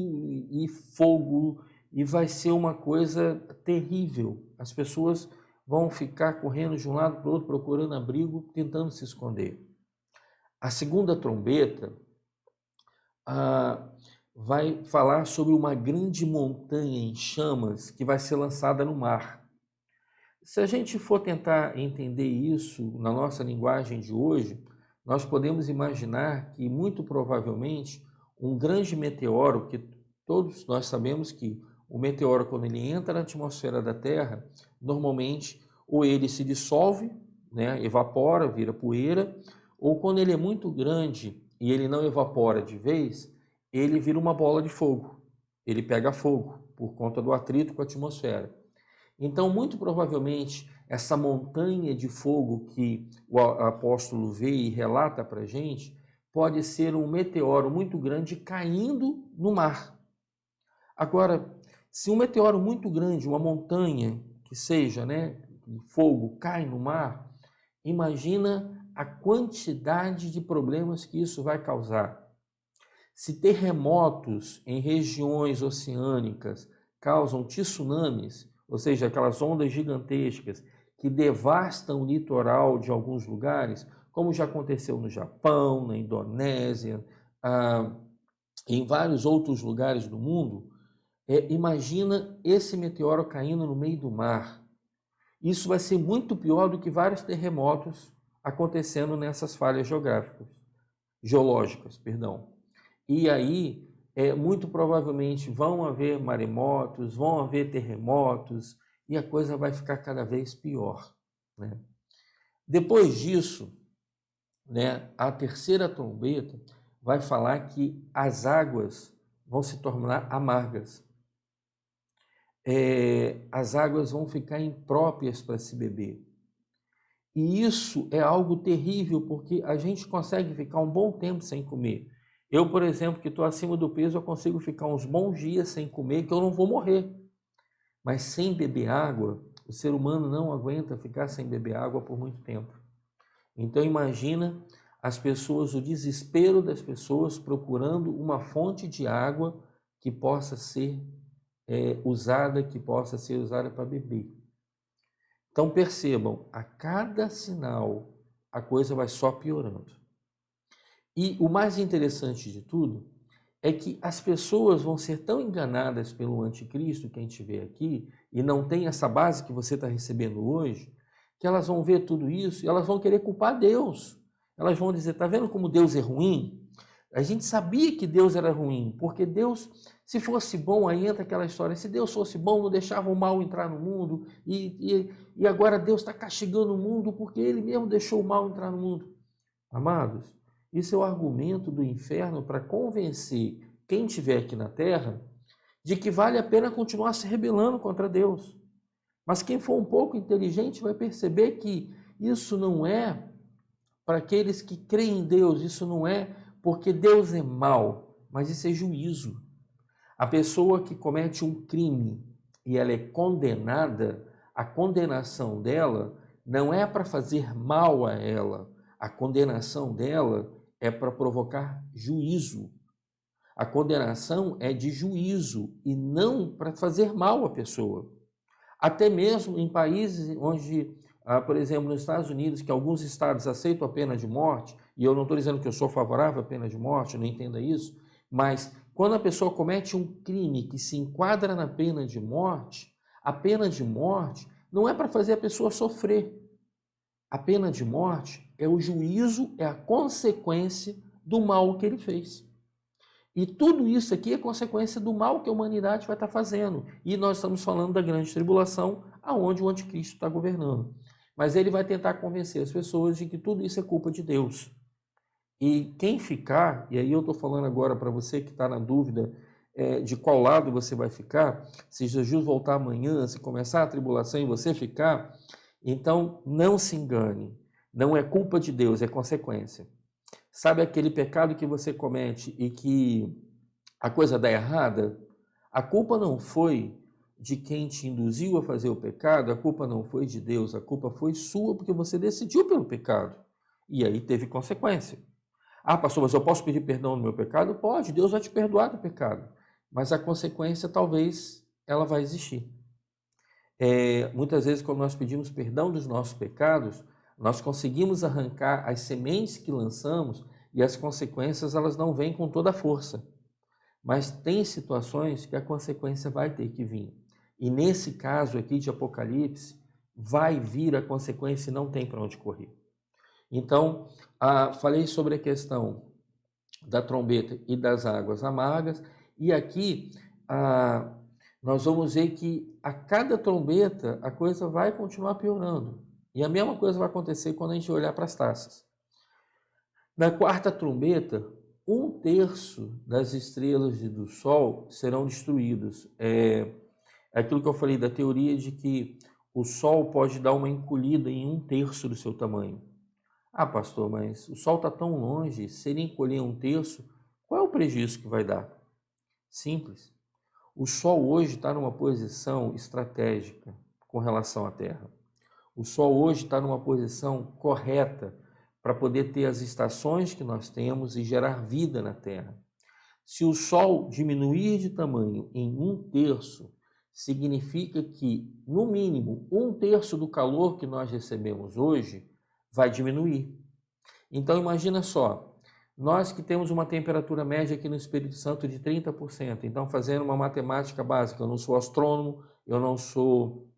e fogo e vai ser uma coisa terrível. As pessoas vão ficar correndo de um lado para o outro, procurando abrigo, tentando se esconder. A segunda trombeta vai falar sobre uma grande montanha em chamas que vai ser lançada no mar. Se a gente for tentar entender isso na nossa linguagem de hoje, nós podemos imaginar que, muito provavelmente, um grande meteoro, que todos nós sabemos que o meteoro, quando ele entra na atmosfera da Terra, normalmente, ou ele se dissolve, evapora, vira poeira, ou quando ele é muito grande e ele não evapora de vez, ele vira uma bola de fogo. Ele pega fogo por conta do atrito com a atmosfera. Então, muito provavelmente, essa montanha de fogo que o apóstolo vê e relata para a gente, pode ser um meteoro muito grande caindo no mar. Agora, se um meteoro muito grande, uma montanha que seja, de fogo, cai no mar, imagina a quantidade de problemas que isso vai causar. Se terremotos em regiões oceânicas causam tsunamis, ou seja, aquelas ondas gigantescas que devastam o litoral de alguns lugares, como já aconteceu no Japão, na Indonésia, em vários outros lugares do mundo, imagina esse meteoro caindo no meio do mar. Isso vai ser muito pior do que vários terremotos acontecendo nessas falhas geológicas. E aí, muito provavelmente vão haver maremotos, vão haver terremotos, e a coisa vai ficar cada vez pior. Depois disso, a terceira trombeta vai falar que as águas vão se tornar amargas. As águas vão ficar impróprias para se beber. E isso é algo terrível, porque a gente consegue ficar um bom tempo sem comer. Eu, por exemplo, que estou acima do peso, eu consigo ficar uns bons dias sem comer, que eu não vou morrer. Mas sem beber água, o ser humano não aguenta ficar sem beber água por muito tempo. Então imagina as pessoas, o desespero das pessoas procurando uma fonte de água que possa ser usada para beber. Então percebam, a cada sinal a coisa vai só piorando. E o mais interessante de tudo é que as pessoas vão ser tão enganadas pelo anticristo que a gente vê aqui, e não tem essa base que você está recebendo hoje, que elas vão ver tudo isso e elas vão querer culpar Deus. Elas vão dizer, está vendo como Deus é ruim? A gente sabia que Deus era ruim, porque Deus, se fosse bom, aí entra aquela história, se Deus fosse bom, não deixava o mal entrar no mundo, e agora Deus está castigando o mundo porque Ele mesmo deixou o mal entrar no mundo. Amados, isso é o argumento do inferno para convencer quem estiver aqui na terra de que vale a pena continuar se rebelando contra Deus. Mas quem for um pouco inteligente vai perceber que isso não é para aqueles que creem em Deus, isso não é porque Deus é mau, mas isso é juízo. A pessoa que comete um crime e ela é condenada, a condenação dela não é para fazer mal a ela, a condenação dela é para provocar juízo. A condenação é de juízo e não para fazer mal à pessoa. Até mesmo em países onde, por exemplo, nos Estados Unidos, que alguns estados aceitam a pena de morte, e eu não estou dizendo que eu sou favorável à pena de morte, não entenda isso, mas quando a pessoa comete um crime que se enquadra na pena de morte, a pena de morte não é para fazer a pessoa sofrer. A pena de morte é o juízo, é a consequência do mal que ele fez. E tudo isso aqui é consequência do mal que a humanidade vai estar fazendo. E nós estamos falando da grande tribulação, aonde o anticristo está governando. Mas ele vai tentar convencer as pessoas de que tudo isso é culpa de Deus. E quem ficar, e aí eu estou falando agora para você que está na dúvida de qual lado você vai ficar, se Jesus voltar amanhã, se começar a tribulação e você ficar, então não se engane, não é culpa de Deus, é consequência. Sabe aquele pecado que você comete e que a coisa dá errada? A culpa não foi de quem te induziu a fazer o pecado, a culpa não foi de Deus, a culpa foi sua porque você decidiu pelo pecado. E aí teve consequência. Ah, pastor, mas eu posso pedir perdão no meu pecado? Pode, Deus vai te perdoar do pecado. Mas a consequência talvez ela vai existir. Muitas vezes quando nós pedimos perdão dos nossos pecados, nós conseguimos arrancar as sementes que lançamos e as consequências elas não vêm com toda a força. Mas tem situações que a consequência vai ter que vir. E nesse caso aqui de Apocalipse, vai vir a consequência e não tem para onde correr. Então, falei sobre a questão da trombeta e das águas amargas, e aqui nós vamos ver que a cada trombeta a coisa vai continuar piorando. E a mesma coisa vai acontecer quando a gente olhar para as taças. Na quarta trombeta, 1/3 das estrelas e do Sol serão destruídos. É aquilo que eu falei da teoria de que o Sol pode dar uma encolhida em 1/3 do seu tamanho. Ah, pastor, mas o Sol está tão longe, se ele encolher 1/3, qual é o prejuízo que vai dar? Simples. O Sol hoje está numa posição estratégica com relação à Terra. O Sol hoje está numa posição correta para poder ter as estações que nós temos e gerar vida na Terra. Se o Sol diminuir de tamanho em 1/3, significa que, no mínimo, 1/3 do calor que nós recebemos hoje vai diminuir. Então, imagina só, nós que temos uma temperatura média aqui no Espírito Santo de 30%, então fazendo uma matemática básica, eu não sou astrônomo, eu não sou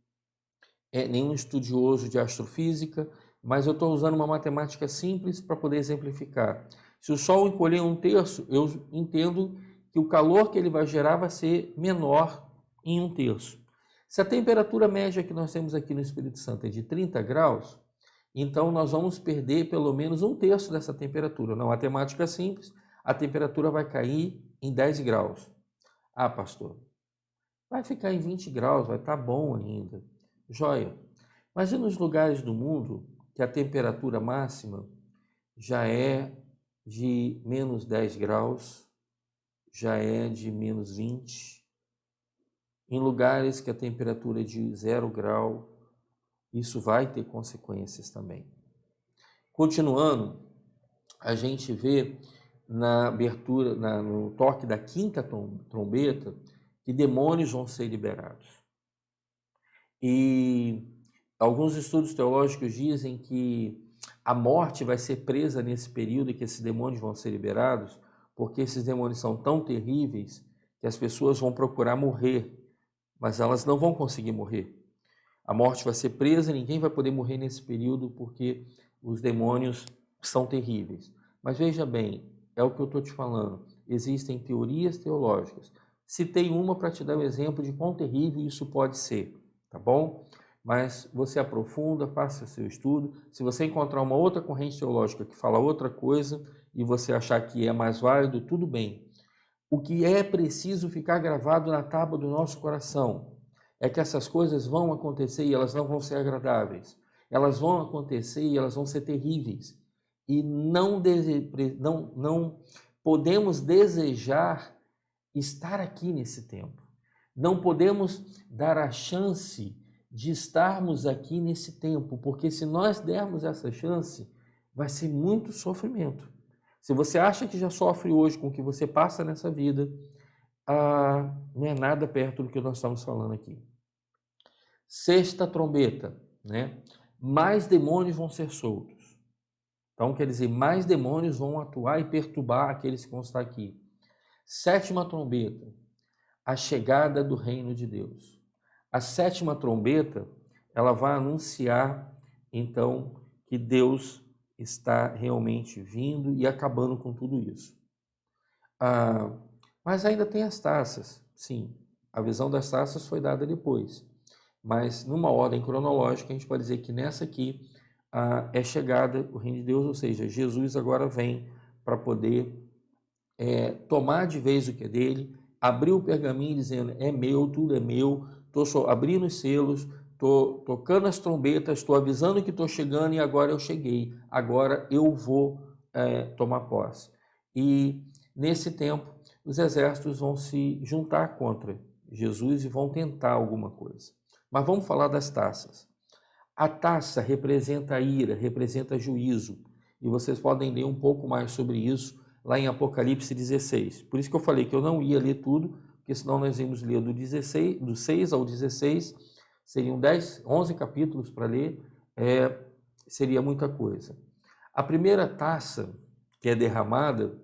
nenhum estudioso de astrofísica, mas eu estou usando uma matemática simples para poder exemplificar. Se o Sol encolher 1/3, eu entendo que o calor que ele vai gerar vai ser menor em 1/3. Se a temperatura média que nós temos aqui no Espírito Santo é de 30 graus, então nós vamos perder pelo menos 1/3 dessa temperatura. Na matemática simples, a temperatura vai cair em 10 graus. Ah, pastor, vai ficar em 20 graus, vai estar bom ainda. Joia. Mas e nos lugares do mundo que a temperatura máxima já é de menos 10 graus, já é de menos 20, em lugares que a temperatura é de 0 grau, isso vai ter consequências também. Continuando, a gente vê na abertura, no toque da quinta trombeta, que demônios vão ser liberados. E alguns estudos teológicos dizem que a morte vai ser presa nesse período e que esses demônios vão ser liberados, porque esses demônios são tão terríveis que as pessoas vão procurar morrer, mas elas não vão conseguir morrer. A morte vai ser presa, ninguém vai poder morrer nesse período porque os demônios são terríveis. Mas veja bem, é o que eu estou te falando. Existem teorias teológicas. Citei uma para te dar um exemplo de quão terrível isso pode ser, tá bom? mas você aprofunda, faça seu estudo. Se você encontrar uma outra corrente teológica que fala outra coisa e você achar que é mais válido, tudo bem. O que é preciso ficar gravado na tábua do nosso coração é que essas coisas vão acontecer e elas não vão ser agradáveis. Elas vão acontecer e elas vão ser terríveis. E não podemos desejar estar aqui nesse tempo. Não podemos dar a chance de estarmos aqui nesse tempo, porque se nós dermos essa chance, vai ser muito sofrimento. Se você acha que já sofre hoje com o que você passa nessa vida, não é nada perto do que nós estamos falando aqui. Sexta trombeta, né? Mais demônios vão ser soltos. Então, quer dizer, mais demônios vão atuar e perturbar aqueles que vão estar aqui. Sétima trombeta, a chegada do reino de Deus. A sétima trombeta, ela vai anunciar, então, que Deus está realmente vindo e acabando com tudo isso. Mas ainda tem as taças, sim. A visão das taças foi dada depois. Mas, numa ordem cronológica, a gente pode dizer que nessa aqui é chegada o reino de Deus, ou seja, Jesus agora vem para poder tomar de vez o que é dele, abrir o pergaminho dizendo, é meu, tudo é meu, estou abrindo os selos, estou tocando as trombetas, estou avisando que estou chegando e agora eu cheguei, agora eu vou tomar posse. E nesse tempo, os exércitos vão se juntar contra Jesus e vão tentar alguma coisa. Mas vamos falar das taças. A taça representa a ira, representa juízo, e vocês podem ler um pouco mais sobre isso lá em Apocalipse 16. Por isso que eu falei que eu não ia ler tudo, porque senão nós íamos ler do 6 ao 16, seriam 11 capítulos para ler, seria muita coisa. A primeira taça que é derramada,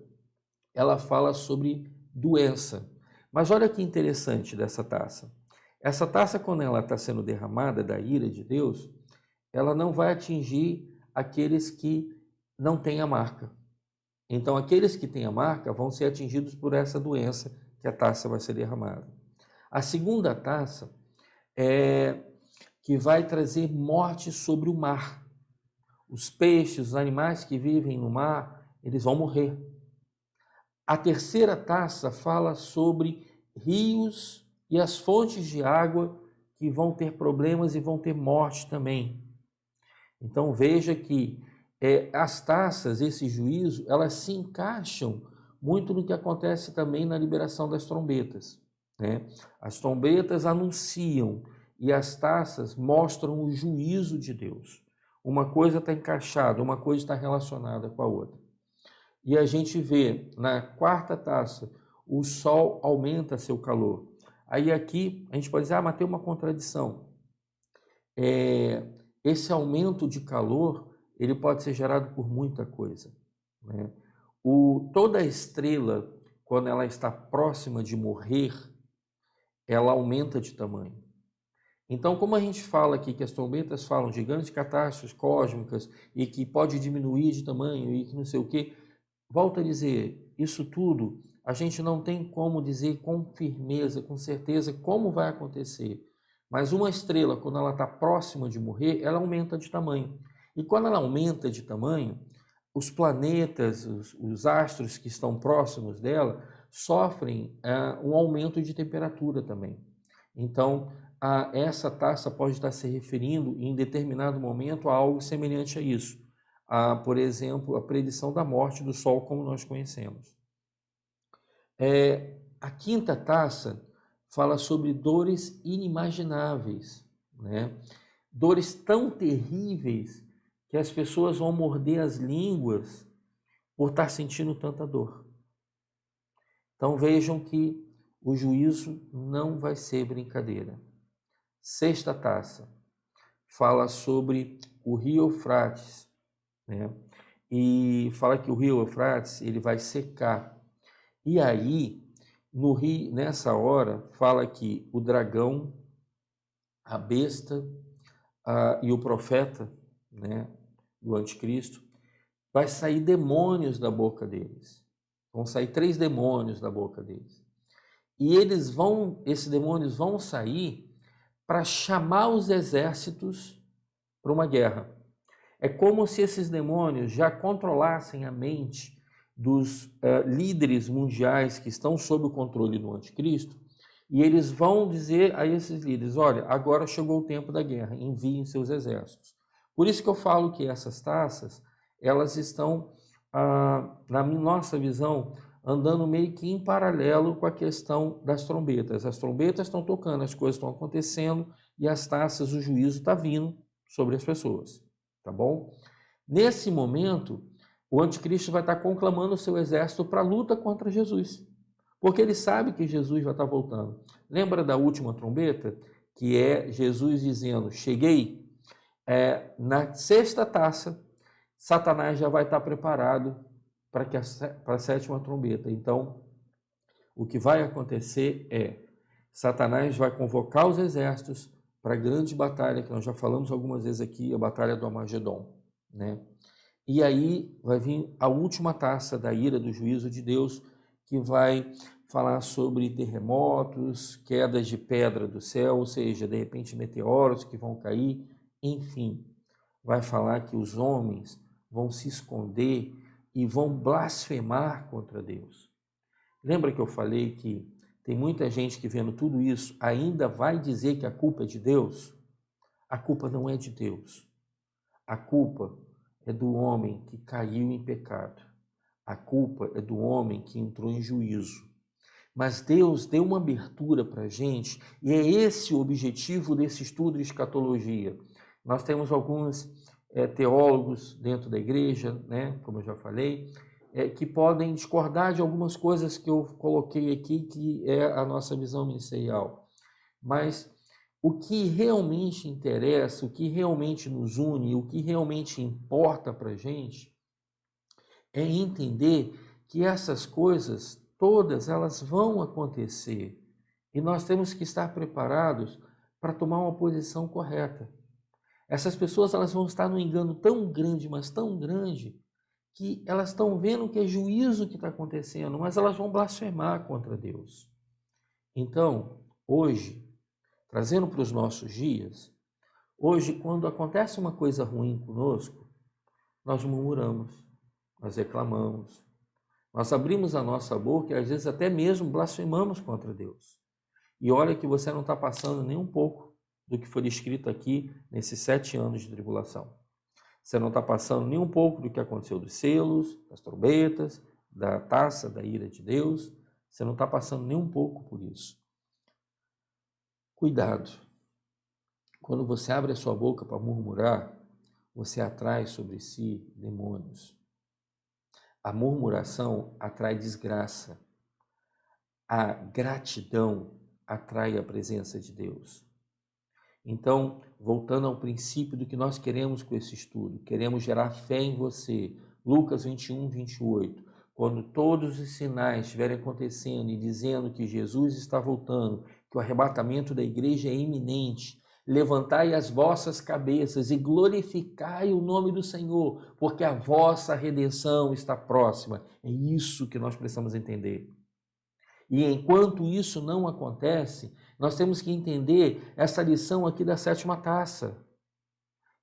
ela fala sobre doença. Mas olha que interessante dessa taça. Essa taça, quando ela está sendo derramada da ira de Deus, ela não vai atingir aqueles que não têm a marca. Então, aqueles que têm a marca vão ser atingidos por essa doença que a taça vai ser derramada. A segunda taça é que vai trazer morte sobre o mar. Os peixes, os animais que vivem no mar, eles vão morrer. A terceira taça fala sobre rios e as fontes de água que vão ter problemas e vão ter morte também. Então, veja que as taças, esse juízo, elas se encaixam muito no que acontece também na liberação das trombetas, né? As trombetas anunciam e as taças mostram o juízo de Deus. Uma coisa está encaixada, uma coisa está relacionada com a outra. E a gente vê na quarta taça, o sol aumenta seu calor. Aí aqui a gente pode dizer, mas tem uma contradição. Esse aumento de calor, ele pode ser gerado por muita coisa, né? Toda estrela, quando ela está próxima de morrer, ela aumenta de tamanho. Então, como a gente fala aqui que as trombetas falam de grandes catástrofes cósmicas e que pode diminuir de tamanho e que não sei o quê, volto a dizer, isso tudo a gente não tem como dizer com firmeza, com certeza como vai acontecer. Mas uma estrela, quando ela está próxima de morrer, ela aumenta de tamanho. E quando ela aumenta de tamanho, os planetas, os astros que estão próximos dela, sofrem um aumento de temperatura também. Então, essa taça pode estar se referindo, em determinado momento, a algo semelhante a isso. Por exemplo, a predição da morte do Sol, como nós conhecemos. A quinta taça fala sobre dores inimagináveis, né? Dores tão terríveis que as pessoas vão morder as línguas por estar sentindo tanta dor. Então vejam que o juízo não vai ser brincadeira. Sexta taça fala sobre o rio Eufrates, né? E fala que o rio Eufrates ele vai secar. E aí, no rio, nessa hora, fala que o dragão, a besta e o profeta, né, do anticristo, vai sair demônios da boca deles. Vão sair 3 demônios da boca deles. E esses demônios vão sair para chamar os exércitos para uma guerra. É como se esses demônios já controlassem a mente dos líderes mundiais que estão sob o controle do anticristo, e eles vão dizer a esses líderes: olha, agora chegou o tempo da guerra, enviem seus exércitos. Por isso que eu falo que essas taças, elas estão, na nossa visão, andando meio que em paralelo com a questão das trombetas. As trombetas estão tocando, as coisas estão acontecendo, e as taças, o juízo está vindo sobre as pessoas, tá bom? Nesse momento, o anticristo vai estar conclamando o seu exército para a luta contra Jesus, porque ele sabe que Jesus vai estar voltando. Lembra da última trombeta? Que é Jesus dizendo: cheguei. Na sexta taça, Satanás já vai estar preparado para a sétima trombeta. Então, o que vai acontecer é: Satanás vai convocar os exércitos para a grande batalha, que nós já falamos algumas vezes aqui, a batalha do Armagedon, né? E aí vai vir a última taça da ira do juízo de Deus, que vai falar sobre terremotos, quedas de pedra do céu, ou seja, de repente meteoros que vão cair, enfim, vai falar que os homens vão se esconder e vão blasfemar contra Deus. Lembra que eu falei que tem muita gente que, vendo tudo isso, ainda vai dizer que a culpa é de Deus? A culpa não é de Deus. A culpa é do homem que caiu em pecado. A culpa é do homem que entrou em juízo. Mas Deus deu uma abertura para a gente, e é esse o objetivo desse estudo de escatologia. Nós temos alguns teólogos dentro da igreja, né, como eu já falei, que podem discordar de algumas coisas que eu coloquei aqui, que é a nossa visão ministerial. Mas o que realmente interessa, o que realmente nos une, o que realmente importa para a gente, é entender que essas coisas todas elas vão acontecer e nós temos que estar preparados para tomar uma posição correta. Essas pessoas elas vão estar num engano tão grande, mas tão grande, que elas estão vendo que é juízo que está acontecendo, mas elas vão blasfemar contra Deus. Então, hoje, trazendo para os nossos dias, hoje, quando acontece uma coisa ruim conosco, nós murmuramos, nós reclamamos, nós abrimos a nossa boca e às vezes até mesmo blasfemamos contra Deus. E olha que você não está passando nem um pouco do que foi escrito aqui nesses 7 anos de tribulação. Você não está passando nem um pouco do que aconteceu dos selos, das trombetas, da taça da ira de Deus. Você não está passando nem um pouco por isso. Cuidado. Quando você abre a sua boca para murmurar, você atrai sobre si demônios. A murmuração atrai desgraça. A gratidão atrai a presença de Deus. Então, voltando ao princípio do que nós queremos com esse estudo, queremos gerar fé em você. Lucas 21, 28. Quando todos os sinais estiverem acontecendo e dizendo que Jesus está voltando, que o arrebatamento da igreja é iminente, levantai as vossas cabeças e glorificai o nome do Senhor, porque a vossa redenção está próxima. É isso que nós precisamos entender. E enquanto isso não acontece, nós temos que entender essa lição aqui da sétima taça.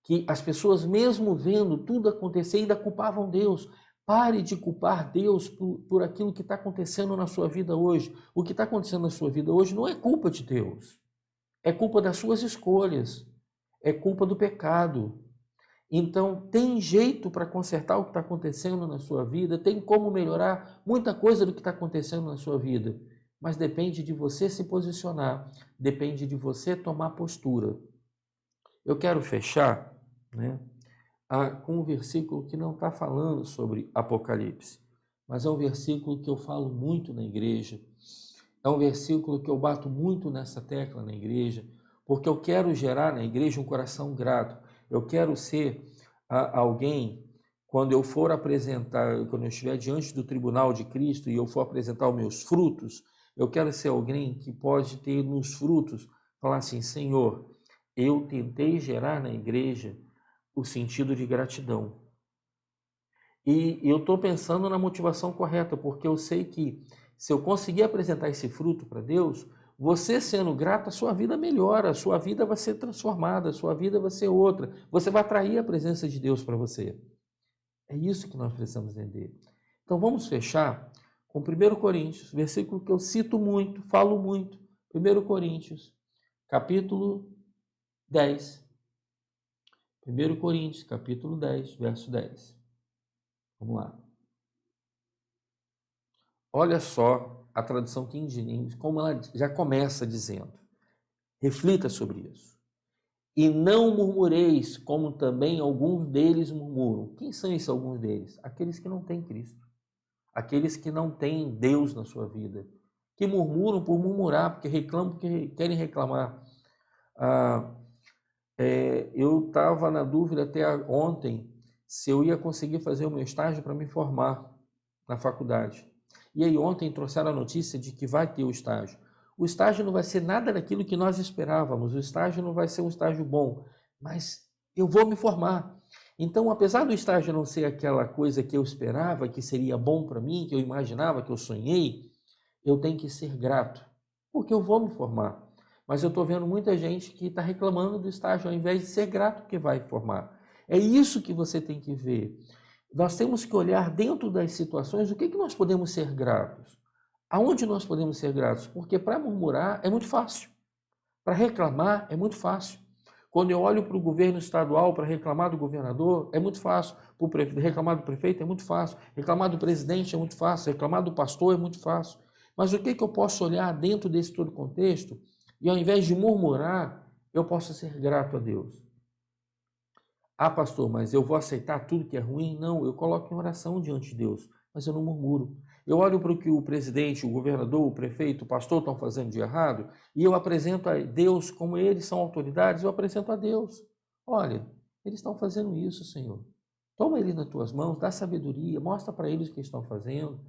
Que as pessoas, mesmo vendo tudo acontecer, ainda culpavam Deus. Pare de culpar Deus por aquilo que está acontecendo na sua vida hoje. O que está acontecendo na sua vida hoje não é culpa de Deus. É culpa das suas escolhas. É culpa do pecado. Então, tem jeito para consertar o que está acontecendo na sua vida, tem como melhorar muita coisa do que está acontecendo na sua vida, mas depende de você se posicionar, depende de você tomar postura. Eu quero fechar, né, com um versículo que não está falando sobre Apocalipse, mas é um versículo que eu falo muito na igreja, é um versículo que eu bato muito nessa tecla na igreja, porque eu quero gerar na igreja um coração grato. Eu quero ser alguém, quando eu for apresentar, quando eu estiver diante do tribunal de Cristo e eu for apresentar os meus frutos, eu quero ser alguém que pode ter nos frutos, falar assim: Senhor, eu tentei gerar na igreja o sentido de gratidão. E eu estou pensando na motivação correta, porque eu sei que se eu conseguir apresentar esse fruto para Deus, Você sendo grato, a sua vida melhora, a sua vida vai ser transformada, a sua vida vai ser outra. Você vai atrair a presença de Deus para você. É isso que nós precisamos entender. Então vamos fechar com 1 Coríntios, versículo que eu cito muito, falo muito. 1 Coríntios, capítulo 10. 1 Coríntios, capítulo 10, verso 10. Vamos lá. Olha só a tradução King James, como ela já começa dizendo. Reflita sobre isso. E não murmureis, como também alguns deles murmuram. Quem são esses alguns deles? Aqueles que não têm Cristo. Aqueles que não têm Deus na sua vida. Que murmuram por murmurar, porque reclamam, porque querem reclamar. Eu estava na dúvida até ontem se eu ia conseguir fazer o meu estágio para me formar na faculdade. E aí ontem trouxeram a notícia de que vai ter o estágio. O estágio não vai ser nada daquilo que nós esperávamos, o estágio não vai ser um estágio bom, mas eu vou me formar. Então, apesar do estágio não ser aquela coisa que eu esperava, que seria bom para mim, que eu imaginava, que eu sonhei, eu tenho que ser grato, porque eu vou me formar. Mas eu estou vendo muita gente que está reclamando do estágio, ao invés de ser grato porque vai formar. É isso que você tem que ver. Nós temos que olhar dentro das situações o que nós podemos ser gratos. Aonde nós podemos ser gratos? Porque para murmurar é muito fácil. Para reclamar é muito fácil. Quando eu olho para o governo estadual para reclamar do governador, é muito fácil. Reclamar do prefeito é muito fácil. Reclamar do presidente é muito fácil. Reclamar do pastor é muito fácil. Mas o que eu posso olhar dentro desse todo contexto e ao invés de murmurar, eu posso ser grato a Deus? Ah, pastor, mas eu vou aceitar tudo que é ruim? Não, eu coloco em oração diante de Deus, mas eu não murmuro. Eu olho para o que o presidente, o governador, o prefeito, o pastor estão fazendo de errado e eu apresento a Deus, como eles são autoridades, eu apresento a Deus. Olha, eles estão fazendo isso, Senhor. Toma eles nas tuas mãos, dá sabedoria, mostra para eles o que estão fazendo,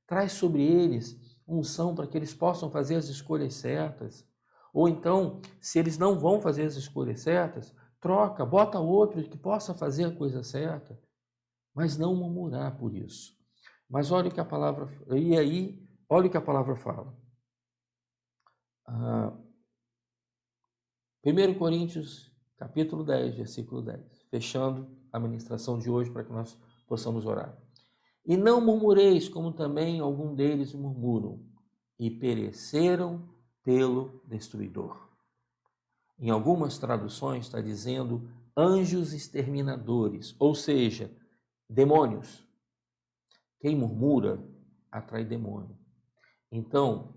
traz sobre eles unção para que eles possam fazer as escolhas certas. Ou então, se eles não vão fazer as escolhas certas, troca, bota outro que possa fazer a coisa certa, mas não murmurar por isso. Mas olha o que a palavra, e aí, olha o que a palavra fala. 1 Coríntios, capítulo 10, versículo 10, fechando a ministração de hoje para que nós possamos orar. E não murmureis, como também algum deles murmuram, e pereceram pelo destruidor. Em algumas traduções está dizendo anjos exterminadores, ou seja, demônios. Quem murmura atrai demônio. Então,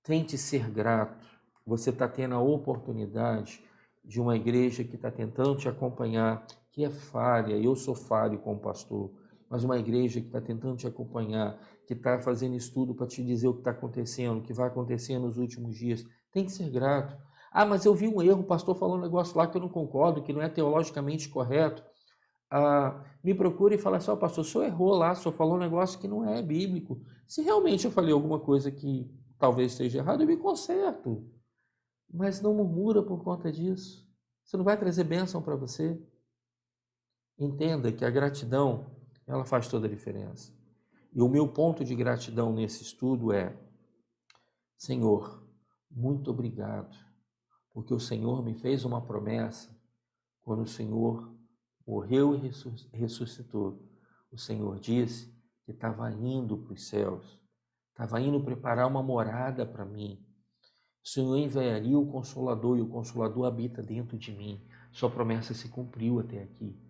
tente ser grato. Você está tendo a oportunidade de uma igreja que está tentando te acompanhar, que é falha, eu sou falho como pastor, mas uma igreja que está tentando te acompanhar, que está fazendo estudo para te dizer o que está acontecendo, o que vai acontecer nos últimos dias. Tem que ser grato. Ah, mas eu vi um erro, o pastor falou um negócio lá que eu não concordo, que não é teologicamente correto. Me procure e fala assim, pastor, o senhor errou lá, o senhor falou um negócio que não é bíblico. Se realmente eu falei alguma coisa que talvez esteja errado, eu me conserto. Mas não murmura por conta disso. Isso não vai trazer bênção para você. Entenda que a gratidão, ela faz toda a diferença. E o meu ponto de gratidão nesse estudo é, Senhor, muito obrigado, porque o Senhor me fez uma promessa quando o Senhor morreu e ressuscitou. O Senhor disse que estava indo para os céus, estava indo preparar uma morada para mim. O Senhor enviaria o Consolador e o Consolador habita dentro de mim. Sua promessa se cumpriu até aqui.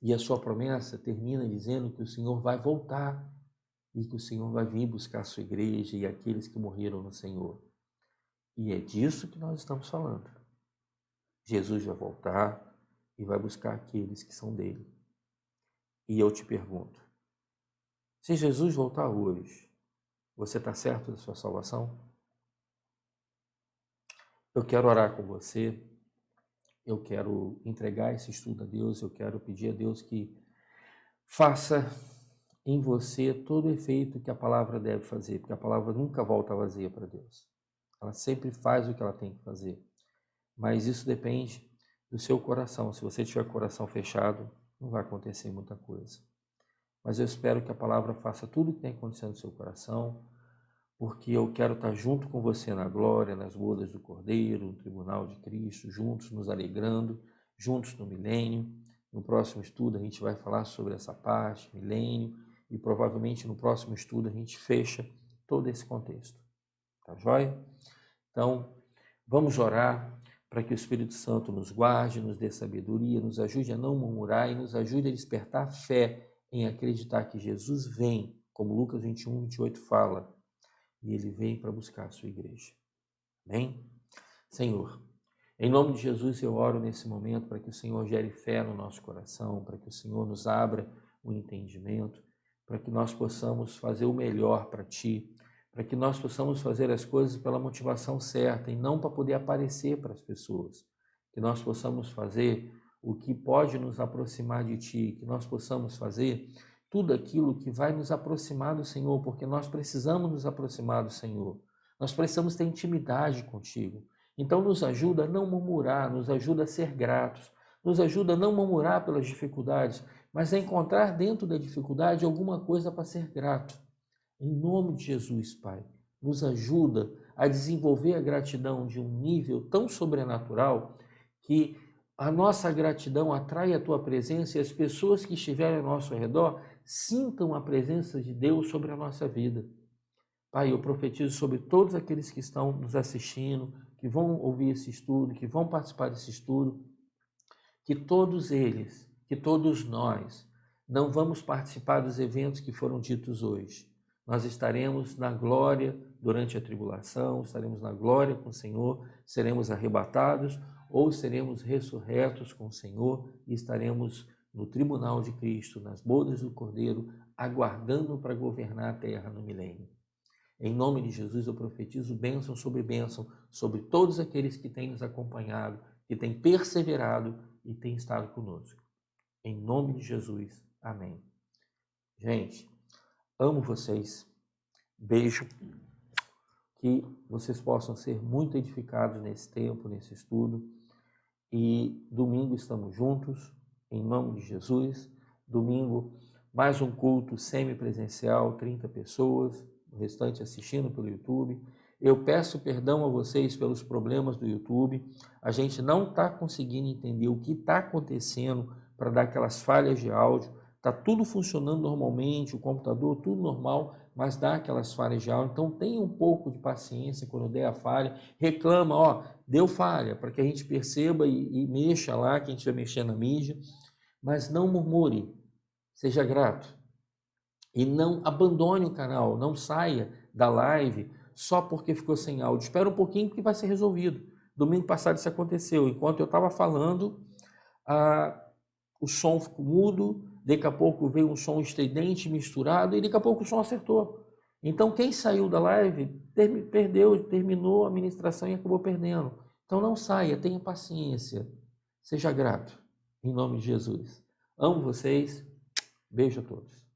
E a sua promessa termina dizendo que o Senhor vai voltar e que o Senhor vai vir buscar a sua igreja e aqueles que morreram no Senhor. E é disso que nós estamos falando. Jesus vai voltar e vai buscar aqueles que são dele. E eu te pergunto, se Jesus voltar hoje, você está certo da sua salvação? Eu quero orar com você, eu quero entregar esse estudo a Deus, eu quero pedir a Deus que faça em você todo o efeito que a palavra deve fazer, porque a palavra nunca volta vazia para Deus. Ela sempre faz o que ela tem que fazer. Mas isso depende do seu coração. Se você tiver o coração fechado, não vai acontecer muita coisa. Mas eu espero que a palavra faça tudo o que tem acontecendo no seu coração. porque eu quero estar junto com você na glória, nas bodas do Cordeiro, no tribunal de Cristo, juntos nos alegrando, juntos no milênio. No próximo estudo a gente vai falar sobre essa parte, milênio, e provavelmente no próximo estudo a gente fecha todo esse contexto. Tá joia? Então, vamos orar para que o Espírito Santo nos guarde, nos dê sabedoria, nos ajude a não murmurar e nos ajude a despertar fé em acreditar que Jesus vem, como Lucas 21, 28 fala, e ele vem para buscar a sua igreja. Amém? Senhor, em nome de Jesus eu oro nesse momento para que o Senhor gere fé no nosso coração, para que o Senhor nos abra o entendimento, para que nós possamos fazer o melhor para Ti, para que nós possamos fazer as coisas pela motivação certa e não para poder aparecer para as pessoas. Que nós possamos fazer o que pode nos aproximar de Ti, que nós possamos fazer tudo aquilo que vai nos aproximar do Senhor, porque nós precisamos nos aproximar do Senhor. Nós precisamos ter intimidade contigo. Então nos ajuda a não murmurar, nos ajuda a ser gratos, nos ajuda a não murmurar pelas dificuldades, mas a encontrar dentro da dificuldade alguma coisa para ser grato. Em nome de Jesus, Pai, nos ajuda a desenvolver a gratidão de um nível tão sobrenatural que a nossa gratidão atrai a Tua presença e as pessoas que estiverem ao nosso redor sintam a presença de Deus sobre a nossa vida. Pai, eu profetizo sobre todos aqueles que estão nos assistindo, que vão ouvir esse estudo, que vão participar desse estudo, que todos eles, que todos nós, não vamos participar dos eventos que foram ditos hoje. Nós estaremos na glória durante a tribulação, estaremos na glória com o Senhor, seremos arrebatados ou seremos ressurretos com o Senhor e estaremos no tribunal de Cristo, nas bodas do Cordeiro, aguardando para governar a terra no milênio. Em nome de Jesus eu profetizo bênção sobre todos aqueles que têm nos acompanhado, que têm perseverado e têm estado conosco. Em nome de Jesus, amém. Gente, amo vocês. Beijo. Que vocês possam ser muito edificados nesse tempo, nesse estudo. E domingo estamos juntos, em nome de Jesus. Domingo, mais um culto semipresencial, 30 pessoas, o restante assistindo pelo YouTube. Eu peço perdão a vocês pelos problemas do YouTube. A gente não está conseguindo entender o que está acontecendo para dar aquelas falhas de áudio. Está tudo funcionando normalmente, o computador, tudo normal, mas dá aquelas falhas de áudio. Então tenha um pouco de paciência quando der a falha. Reclama, ó, deu falha, para que a gente perceba e mexa lá, que a gente vai mexer na mídia. Mas não murmure, seja grato. E não abandone o canal, não saia da live só porque ficou sem áudio. Espera um pouquinho que vai ser resolvido. Domingo passado isso aconteceu. Enquanto eu estava falando, o som ficou mudo, daqui a pouco veio um som estridente misturado e daqui a pouco o som acertou. Então quem saiu da live terminou a ministração e acabou perdendo. Então não saia, tenha paciência, seja grato, em nome de Jesus. Amo vocês, beijo a todos.